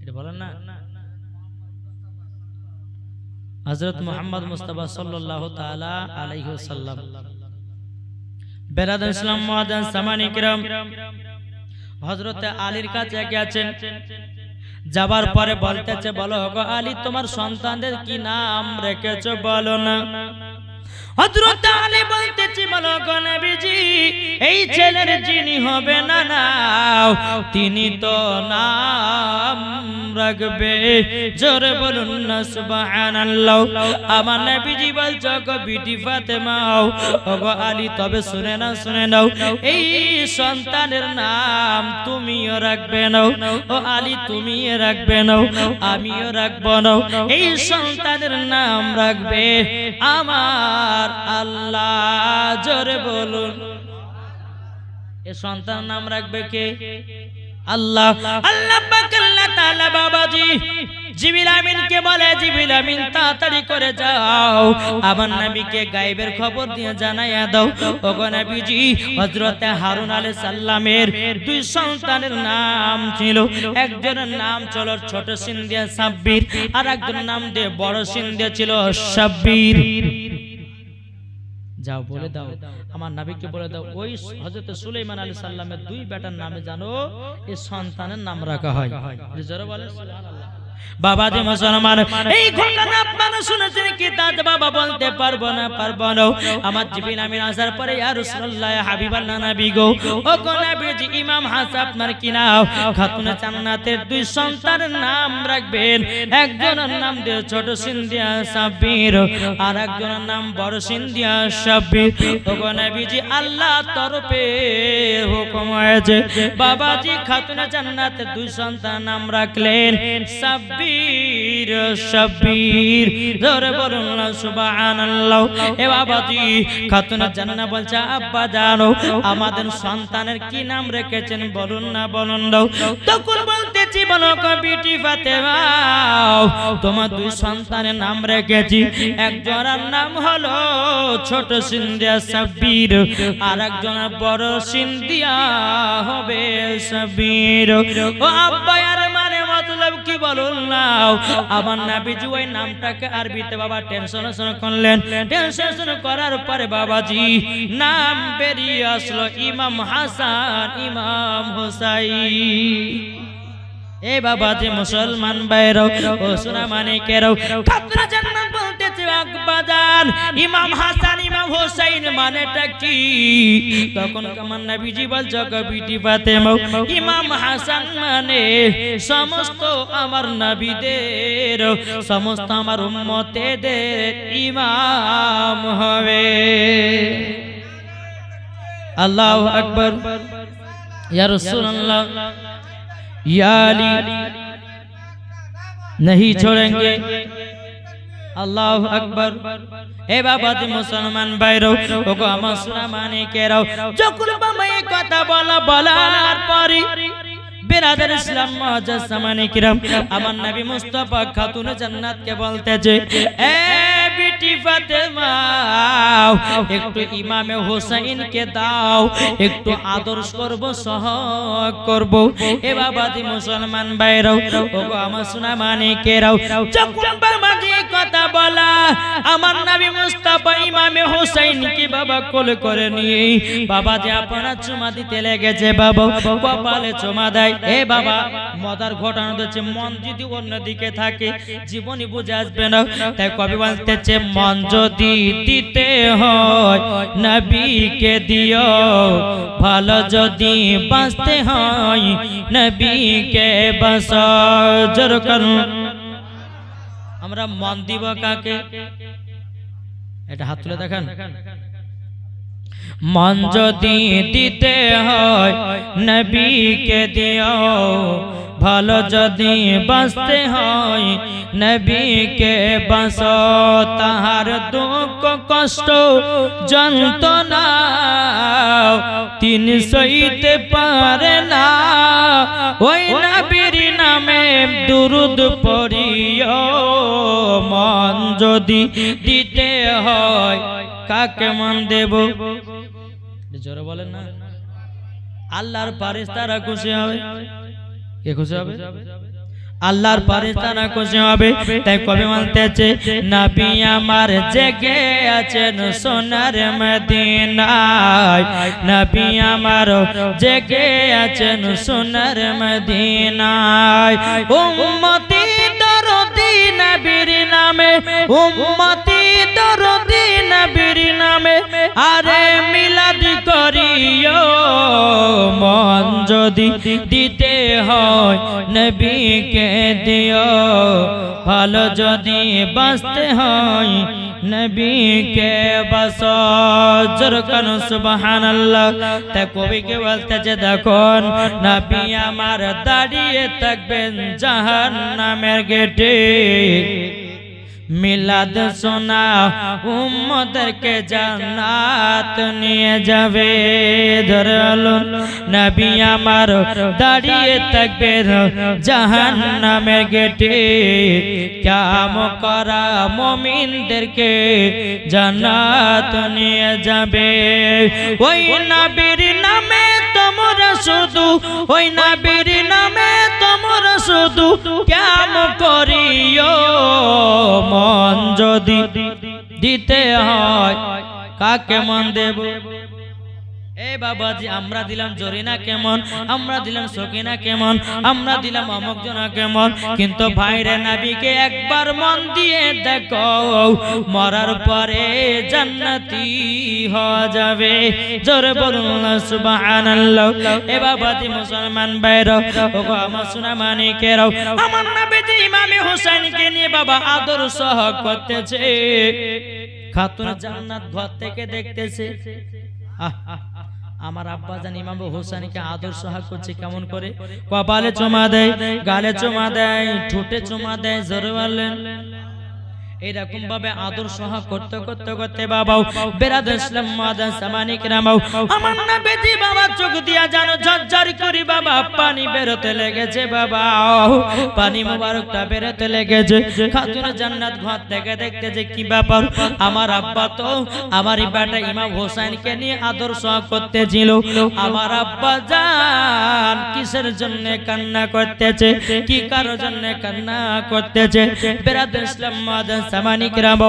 এটা বলেন না? হযরত মুহাম্মদ মুস্তাফা সাল্লাল্লাহু তাআলা আলাইহি ওয়াসাল্লাম। বেরাদার ইসলাম মুআজ্জাজ সামানি কিরাম, হযরত আলীর কাছে গেছেন, যাবার পরে বলতেছে, বলো গো আলী তোমার সন্তানদের কি নাম রেখেছো বলো না। হযরত আলী বলতেছে, বলো গো নবীজি এই ছেলের যিনি হবে না নাও তিনি তো নাম রাখবে, জোরে বলুন না সুবহানাল্লাহ। আমার নবীজি বলছো গো বিটি ফাতেমা, ও গো আলী তবে শুনে নাও শুনে নাও, এই সন্তানের নাম তুমিও রাখবে নাও, ও আলী তুমিও রাখবে নাও, আমিও রাখবো নাও, এই সন্তানের নাম রাখবে আমার আল্লাহ, জোরে বলুন। এ সন্তান নাম রাখবে কে? আল্লাহ। আল্লাহ পাক আল্লাহ তাআলা বাবাজি জিবরিল আমিনকে বলে, জিবরিল আমিন তাড়াতাড়ি করে যাও আমার নবীকে গায়েবের খবর দিয়ে জানাইয়া দাও, ওগো নবীজি হযরত হারুন আলাইহিস সালামের দুই সন্তানের নাম ছিল, একজনের নাম ছিল ছোট সিন দিয়ে সাব্বির, আর একজনের নাম দিয়ে বড় সিন দিয়ে ছিল সাব্বির। যাও বলে দাও আমার নবীকে বলে দাও ওই হযরত সুলাইমান আলাইহিস সালামের দুই বেটার নামে জানো এই সন্তানের নাম রাখা হয়। জোরে বলে সুবহানাল্লাহ। বাবাজি মুসলমান, এই ঘটনা আপনারা শুনেছেন কি তা বাবা বলতে পারবো না আমার জিবরিল আমিন আসার পরে ইয়া রাসূলুল্লাহ হাবিবাল্লাহ নবী গো, ও গো নবীজি ইমাম হাসান আপনার কি নাম? খাতুনে জান্নাতের দুই সন্তানের নাম রাখবেন, একজনের নাম দিয়ে ছোট সিন দিয়া সাব্বির, আর একজনের নাম বড় সিন দিয়া সাব্বির। ও গো নবীজি আল্লাহ তরফে হুকুম হয়েছে, বাবাজি খাতুনে জান্নাতের দুই সন্তানের নাম রাখলেন সাব্বির শাব্বির, জোরে বলুন না সুবহানাল্লাহ। এ বাবাজি খাতুনে জান্নাত বলছে আব্বা জানো আমাদের সন্তানের কি নাম রেখেছেন বলুন না, বলুন দাও। তখন বলতেছি বলো গো বিটি ফাতেমা তোমার দুই সন্তানের নাম রেখেছি, একজনের নাম হলো ছোট সিন দিয়া সাব্বির, আর একজনের বড় সিন দিয়া হবে সাব্বির। ও আব্বা আর মানে মতলব কি বলুন না? আমার নবীজি ওই নামটাকে আরবিতে বাবা ট্রান্সলেশন করলেন, ট্রান্সলেশন করার পরে বাবাজি নাম বেরিয়ে আসলো ইমাম হাসান ইমাম হোসাইন। এ বাবাজি মুসলমান ভাইরাও ও সোনা মানিকেরাও, খাতুনে জান্নাত বলতে বলতেছে আকবাজান ইমাম হাসান ইমাম হোসেন মানেটা কি? তখন আমার নবীজি বলছে বিটি ফাতেমা ইমাম হাসান মানে সমস্ত আমার নবীদের সমস্ত আমার উম্মতেদের ইমাম হবে। আল্লাহু আকবার। या रसूल अल्लाह या अली नहीं छोड़ेंगे। अल्लाह अकबर। ए बाबा दी मुसलमान भाईरो ओगो आमा सुना माने केराओ যখন বাবা এই কথা বলার পরে बिरादर इस्लाम मुआज्जज सामाने किराम আমার নবী মুস্তাফা খাতুন জান্নাত কে বলতেছে এ বিটি ফাতেমা একটু ইমামে হোসেন কে দাও একটু আদর্শ করব সহগ করব। এ বাবাজি মুসলমান ভাইরাও ওগো আমার শোনা মানে কেরাও যখন বাবাজি কথা বলা আমার নবী মুস্তাফা ইমামে হোসেন কে বাবা কোলে করে নিয়ে বাবাজি আপনা চুমা দিতে লেগেছে। বাবা কপালে চুমা দেয়। এ বাবা মজার ঘটনা হচ্ছে মন যদি অন্যদিকে থাকে জীবনই বুঝে আসবে না। তাই কবি বলতেছে মন যদি দিতে হয় নবীকে দিও ভালো যদি বাঁচতে হয় নবীকে বাঁচাও। জোর করুন আমরা মন দিব কাকে? এটা হাত তুলে দেখেন। মন যদি দিতে হয় নবীকে দিও ভালো যদি বাঁচতে হয় নবীকে বাঁচো। তাহার দুঃখ কষ্ট যন্ত্রণা তিনি সইতে পারে না ওই নবীর নামে দুরূদ পড়িও। মন যদি দিতে হয় কাকে মন দেব? জোরে বলেন না। আল্লাহর ফেরেশতারা খুশি হবে। কে খুশি হবে? আল্লাহর ফেরেশতারা খুশি হবে। তাই কবি বলতেছে নবী আমার জেগে আছেন সোনার মদিনায় নবী আমার জেগে আছেন সোনার মদিনায়। উম্মতি দরদি নবীর নামে উম্মতি দরদি নবীর নামে আরে মিলাদ করিও। মন যদি দিতে হয় নবীকে দিও ভালো যদি বাঁচতে হয় নবীকে বাঁচো। জোর করুন সুবহানাল্লাহ। তা কবিকে বলতেছে দেখুন নবী আমার দাঁড়িয়ে থাকবেন জাহান্নামের গেটে মিলাদ শোনা উম্মতকে জান্নাত নিয়ে যাবে। ধরলুন নবী আমার দাঁড়িয়ে থাকবে জাহান্নামের গেটে কাম করা মুমিনদেরকে জান্নাত নিয়ে যাবে। ওই নবীর নামে তোমরা শুধু ওই নবীর নামে তোমরা শুধু কাম করিও। মন যদি দিতে হয় কাকে মন দেব? এ বাবাজি আমরা দিলাম জরিনা কেমন আমরা দিলাম সকিনা কেমন আমরা দিলাম অমুক জনা কেমন কিন্তু ভাইরে নবীকে একবার মন দিয়ে দেখো মরার পরে জান্নাতি হওয়া যাবে। জোরে বলুন সুবহানাল্লাহ। এ বাবাজি মুসলমান ভাইরা ওগো আমার সোনা মানিকেরাও আমার নবীজি ইমামে হোসেনকে নিয়ে বাবা আদর সহ করতেছে। খাতুন জান্নাত ঘর থেকে দেখতেছে আমার আব্বা জান ইমাম হোসেনকে আদর সহায় করছে কেমন করে? কপালে চুমা দেয় গালে চুমা দেয় ঠোঁটে চুমা দেয়। জোরে বলেন। এরকম ভাবে আদর সহায় করতে করতে করতে বাবাও বেরাদ ইসলাম মাদান সামানিক রামাও আমার নবীজি বাবা চোখ দিয়া জানো ঝরঝর করি বাবা পানি বেরোতে লেগেছে। বাবা পানি মোবারকটা বেরোতে লেগেছে। খাতুন জান্নাত ঘর থেকে দেখতে যে কি ব্যাপার আমার আব্বা তো আমার বেটা ইমাম হোসেনকে নিয়ে আদর সহায় করতেছিল। আমার আব্বা জান কিসের জন্য কান্না করতেছে কি কারোর জন্য কান্না করতেছে? বেরাদ ইসলাম মাদান সামানি কিরাম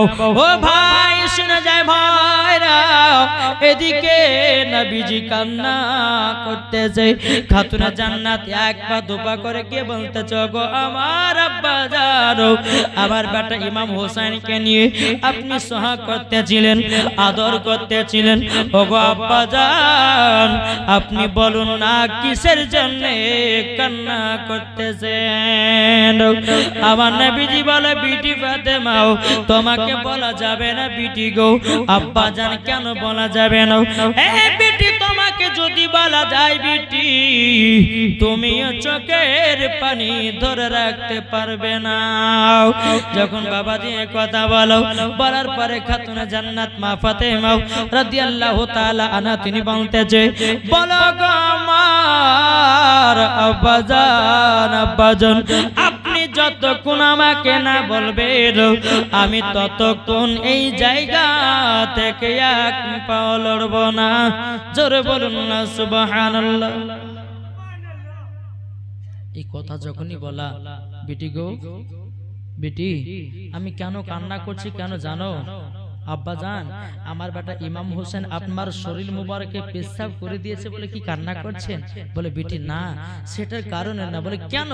ও ভাই শুনে যায় ভাইরা এদিকে নবীজি কান্না করতেছে খাতুনে জান্নাত এক পা দুপা করে কে বলতেছে গো আমার আব্বা জানো আমার বেটা ইমাম হোসেনকে নিয়ে আপনি সোহাগ করতেছিলেন আদর করতেছিলেন ওগো আব্বা জান আপনি বলুন না কিসের জন্য কান্না করতেছেন আমার নবীজি বলে বিটি ফাতেমা তোমাকে বলা যাবে না বিটি গো আব্বা জান কেন বলা যাবে না এই বিটি তোমাকে যদি বলা যায় বিটি তুমি চোখের পানি ধরে রাখতে পারবে না যখন বাবাজি এই কথা বলো বলার পরে খাতুনে জান্নাত মা ফাতেমা রাদিয়াল্লাহু তাআলা আনহা তিনি বলতেছে বলো গো আমার আব্বাজান আপনি যতক্ষণ আমাকে না বলবেন আমি ততক্ষণ এই জায়গা থেকে এক পা লড়ব না জোরে বলুন না সুবহানাল্লাহ এই কথা যখনই বলা বেটি গো বেটি আমি কেন কান্না করছি কেন জানো আব্বা জান আমার বেটা ইমাম হোসেন আপনার শরীর মুবারকে পেশাব করে দিয়েছে বলে কি কান্না করছেন বলে বেটি না সেটার কারণে না বলে কেন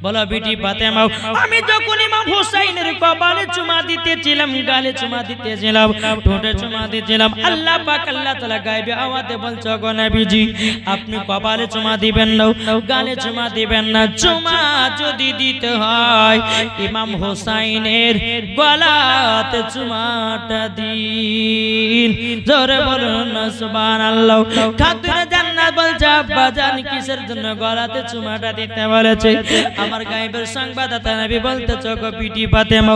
বলো বেটি ফাতেমা আমি যখন ইমাম হোসেনের কপালে চুমা দিতেছিলাম গালে চুমা দিতেছিলাম ঠোঁটে চুমা দিতেছিলাম আল্লাহ পাক আল্লাহ তাআলা গায়বে আওয়াজে বলছো গো নবীজি আপনি কপালে চুমা দিবেন না গালে চুমা দিবেন না চুমা যদি দিতে হয় ইমাম হোসেনের গলাতে চুমাটা দিন জোরে বলুন না সুবহানাল্লাহ খাতুনে জান্নাত বলছে আব্বা জান কিসের জন্য গলাতে চুমাটা দিতে বলেছে আমার গায়েবের সংবাদদাতা নবী বলতেছে গো বিটি ফাতেমা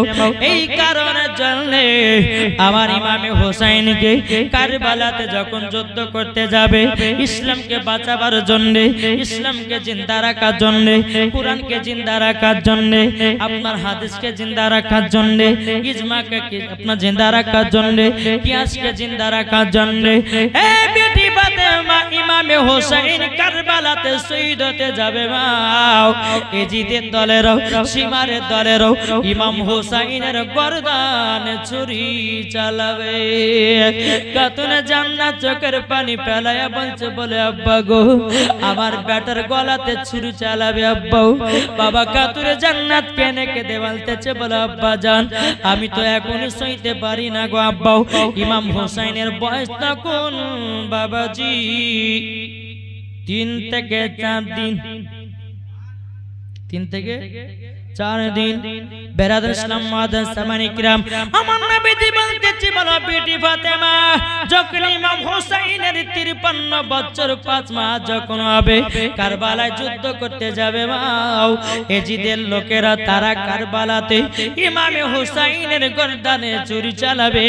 এই কারণের জন্য আমার ইমামে হোসেনকে কারবালাতে যখন যুদ্ধ করতে যাবে ইসলামকে বাঁচাবার জন্য ইসলামকে জিন্দা রাখার জন্য কুরআনকে জিন্দা রাখার জন্য আপনার হাদিসকে জিন্দা রাখার জন্য ইজমাকে আপনার জিন্দা রাখার জন্য কিয়াসকে জিন্দা রাখার জন্য এই বেটি ফাতেমা ইমামে হোসেন কারবালাতে শহীদ হতে যাবে মা এজিদের দলের সীমারের দলের ইমাম হোসেনের গর্দান ছুরি চালাবে খাতুনে জান্নাত চোখের পানি ফেলায়া বলছে বলে আব্বা গো আমার বেটার গলাতে ছুরি চালাবে আব্বা বাবা খাতুনে জান্নাত কেনে কেঁদে বলতেছে বলে আব্বা জান আমি তো এখনই সইতে পারি না গো আব্বা ইমাম হোসেনের বয়স তখন বাবাজি 3 থেকে 4 দিন 3 থেকে 4 দিন বেরাদার ইসলাম মাদান সামানি কিরাম আমার নবীজি বলতেছি বলো বেটি ফাতেমা যখন ইমাম হোসেনের 53 বছর 5 মাস যখন হবে কারবালায় যুদ্ধ করতে যাবে মাও এজিদের লোকেরা তারা কারবালাতে ইমামে হোসেনের গর্দানে ছুরি চালাবে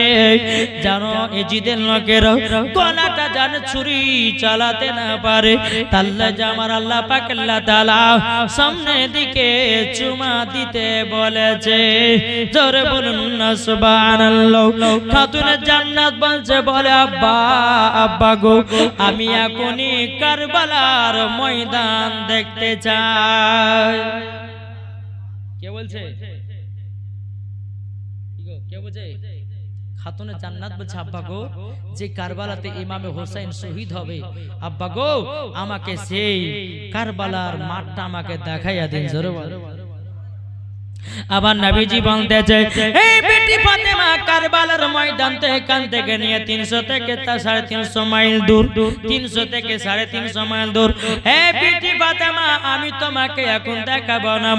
জানো এজিদের লোকেরা গলাটা জানে ছুরি চালাতে না পারে তাল্লা জামার আল্লাহ পাক আল্লাহ তাআলা সামনে দিকে চুমা দিতে বলেছে জোরে বলুন না সুবহানাল্লাহ খাতুনে জান্নাত বলছে বলে আব্বা আব্বা গো আমি এখনই কারবালার ময়দান দেখতে চাই কে বলছে কে বলছে খাতুনে জান্নাত বলছে আব্বা গো যে কারবালাতে ইমামে হোসেন শহীদ হবে আব্বা গো আমাকে সেই কারবালার মাঠটা আমাকে দেখাইয়া দিন জোরে বলো আবার নবীজি বলতেছে এই বেটি ফাতেমা কারবালার ময়দান থেকে এখান থেকে নিয়ে 300 থেকে 350 মাইল দূর 300 থেকে 350 মাইল দূর এই বেটি ফাতেমা আমি তোমাকে এখন দেখাবো না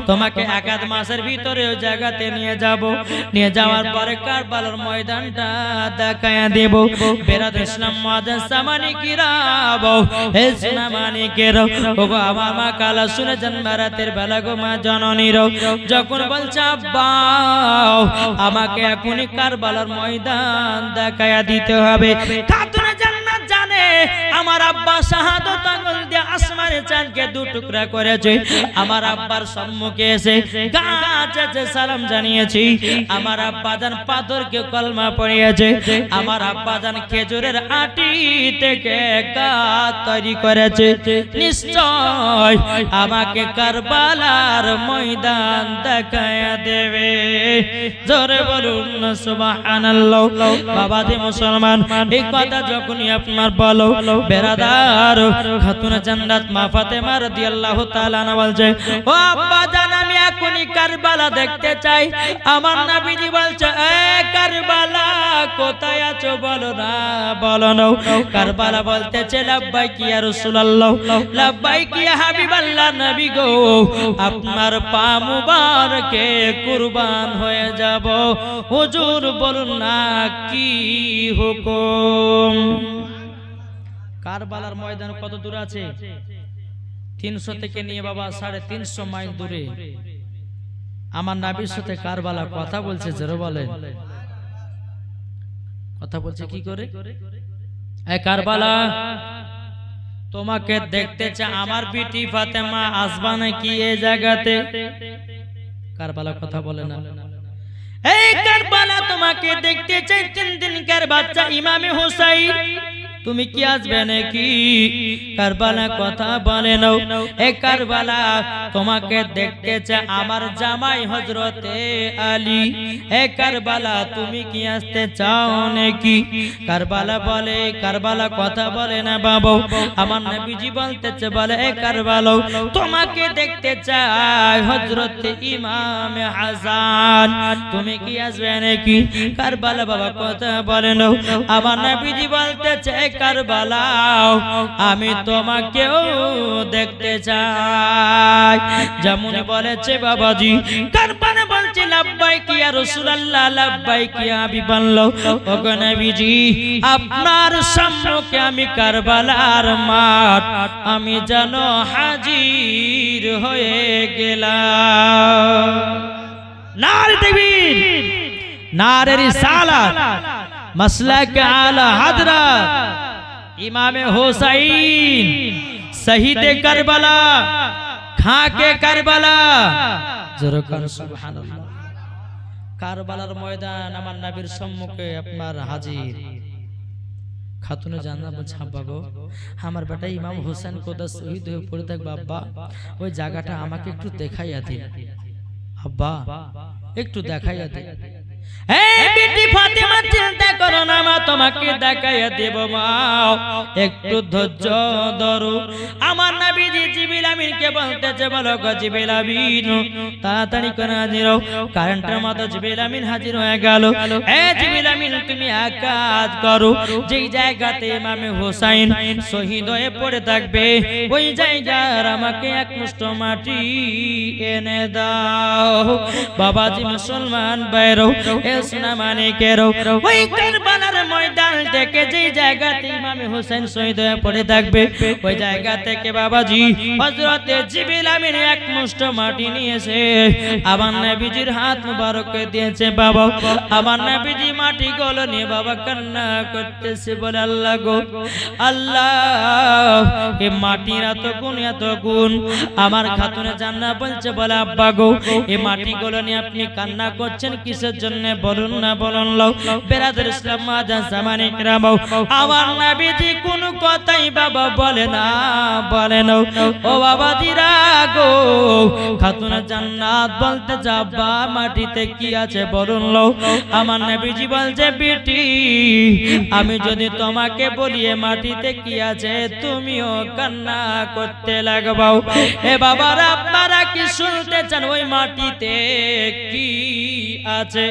তোমাকে এক আধ মাসের ভিতরে ওই জায়গাতে নিয়ে যাব নিয়ে যাওয়ার পরে কারবালার ময়দানটা দেখায়া দেব বেরাদার ইসলাম মাদান সামানি কিরাম হে সুনামানি কেরো ওগো আমার মা কালা শুনে জন্মারাতের বেলা গো মা জননীর যখন বলছে আব্বা আমাকে এখনই কারবালার ময়দান দেখায়া দিতে হবে খাতুনে জান্নাত জানে আমার আব্বা শাহাদাত আঙ্গুল দিয়ে আসমানের চাঁদকে দু টুকরা করেছে আমার আব্বার সম্মুখে এসে গাছে সালাম জানিয়েছি আমার আব্বাজান পাথরকে কলমা পড়িয়েছে আমার আব্বাজান খেজুরের আটি থেকে গাছ তৈরি করেছে নিশ্চয় আমাকে কারবালার ময়দান দেখায় দেবে জোরে বলুন সুবহানাল্লাহ বাবাজি মুসলমান এই কথা যখনই আপনার বলো বেরাদার খাতুন জান্নাত মা ফাতেমা রাদিয়াল্লাহু তাআলা আনহা বলছে ও আব্বাজান আমি এখনই কারবালা দেখতে চাই আমার নবীজি বলছে এ কারবালা কোথায় আছো বলো না কারবালা বলতেছে লাব্বাইক ইয়া রাসূলুল্লাহ লাব্বাইক ইয়া হাবিবাল্লাহ নবী গো আপনার পা মুবারকে কুরবান হয়ে যাব হুজুর বলুন না কি হুকুম কারবালার ময়দান কত দূর আছে 300 থেকে নিয়ে বাবা 350 মাইল দূরে আমার নবীর সাথে কারবালা কথা বলছে জোরে বলেন কথা বলছে কি করে এ কারবালা তোমাকে দেখতে চাই আমার বিটি ফাতেমা আসবা নাকি এই জায়গাতে কারবালা কথা বলে না এই কারবালা তোমাকে দেখতে চাই 3 দিনকার বাচ্চা ইমামে হুসাইন তুমি কি আসবে নাকি কারবালা কথা বলে নাও এ কারবালা তোমাকে দেখতে চাই আমার জামাই হযরতে আলী এ কারবালা তুমি কি আসতে চাও নাকি কারবালা বলে কারবালা কথা বলে না বাবা আমার নবীজি বলতেছে বলে এ কারবালা তোমাকে দেখতে চাই হযরতে ইমাম হাসান তুমি কি আসবে নাকি কারবালা বাবা কথা বলে নাও আমার নবীজি বলতেছে কারবালা আমি তোমাকেও দেখতে চাই যেমন বলেছে বাবাজি কারবালা বলছে লাব্বাইক ইয়া রাসূলুল্লাহ লাব্বাইক ইয়া হাবিবাল্লাহ ওগো নবীজি আপনার সম্মুখে আমি কারবালার মাঠ আমি যেন হাজির হয়ে গেলাম নারে তাকবীর নারে রিসালাত মাসলাক আলা হযরত ইমামে হুসাইন শহীদে কারবালা খাকে কারবালা জোরকান সুবহানাল্লাহ কারবালার ময়দান আমার নবীর সম্মুখে আপনার হাজির খাতুনে জান্নাত বলছে আব্বা গো আমার বেটা ইমাম হোসেন কোদা শহীদ হয়ে পড়ে থাকবে আব্বা ওই জায়গাটা আমাকে একটু দেখাইয়া দিন আব্বা একটু দেখাইয়া দিন এই বিটি ফাতেমা চিন্তা করো না মা তোমাকে দেখাইয়া দেব মা একটু ধৈর্য ধরো আমার নবীজি জিবরিল আমিনকে বলতেছে বলো গো জিবরিল আমিন তাড়াতাড়ি করে হাজির হও কারেন্টের মতো জিবরিল আমিন হাজির হয়ে গেল এই জিবরিল আমিন তুমি এক কাজ করো যেই জায়গাতে ইমামে হোসেন শহীদ হয়ে পড়ে থাকবে ওই জায়গার আমাকে এক মুষ্ঠ মাটি এনে দাও বাবাজি মুসলমান বাইরো এ সোনা মানিকেরও ওই কারবালার ময়দান থেকে যে জায়গাতে ইমামে হোসেন শহীদ হয়ে পড়ে থাকবে ওই জায়গা থেকে বাবাজি হযরতে জিবরিল আমিন এক মুষ্ঠ মাটি নিয়েছে আমার নবীজির হাত মুবারকে দিয়েছে বাবা আমার নবীজি মাটি গুলো নিয়ে বাবা কান্না করতেছে বলে আল্লাহ গো আল্লাহ এই মাটির এত গুণ আমার খাতুনে জান্নাত বলছে বলে আব্বা গো এই মাটি গুলো নিয়ে আপনি কান্না করছেন কিসের জন্য বলুন না বলুন লও বেরাদার ইসলাম মাজান জামানে کرام আমার নবীজি কোন কথাই বাবা বলে না ও বাবা দিরা গো খাতুন জান্নাত বলতে যাবা মাটিতে কি আছে বলুন লও আমার নবীজি বলছে বেটি আমি যদি তোমাকে বলি মাটিতে কি আছে তুমিও কান্না করতে লাগবাও এ বাবারা আপনারা কি শুনতে চান ওই মাটিতে কি আছে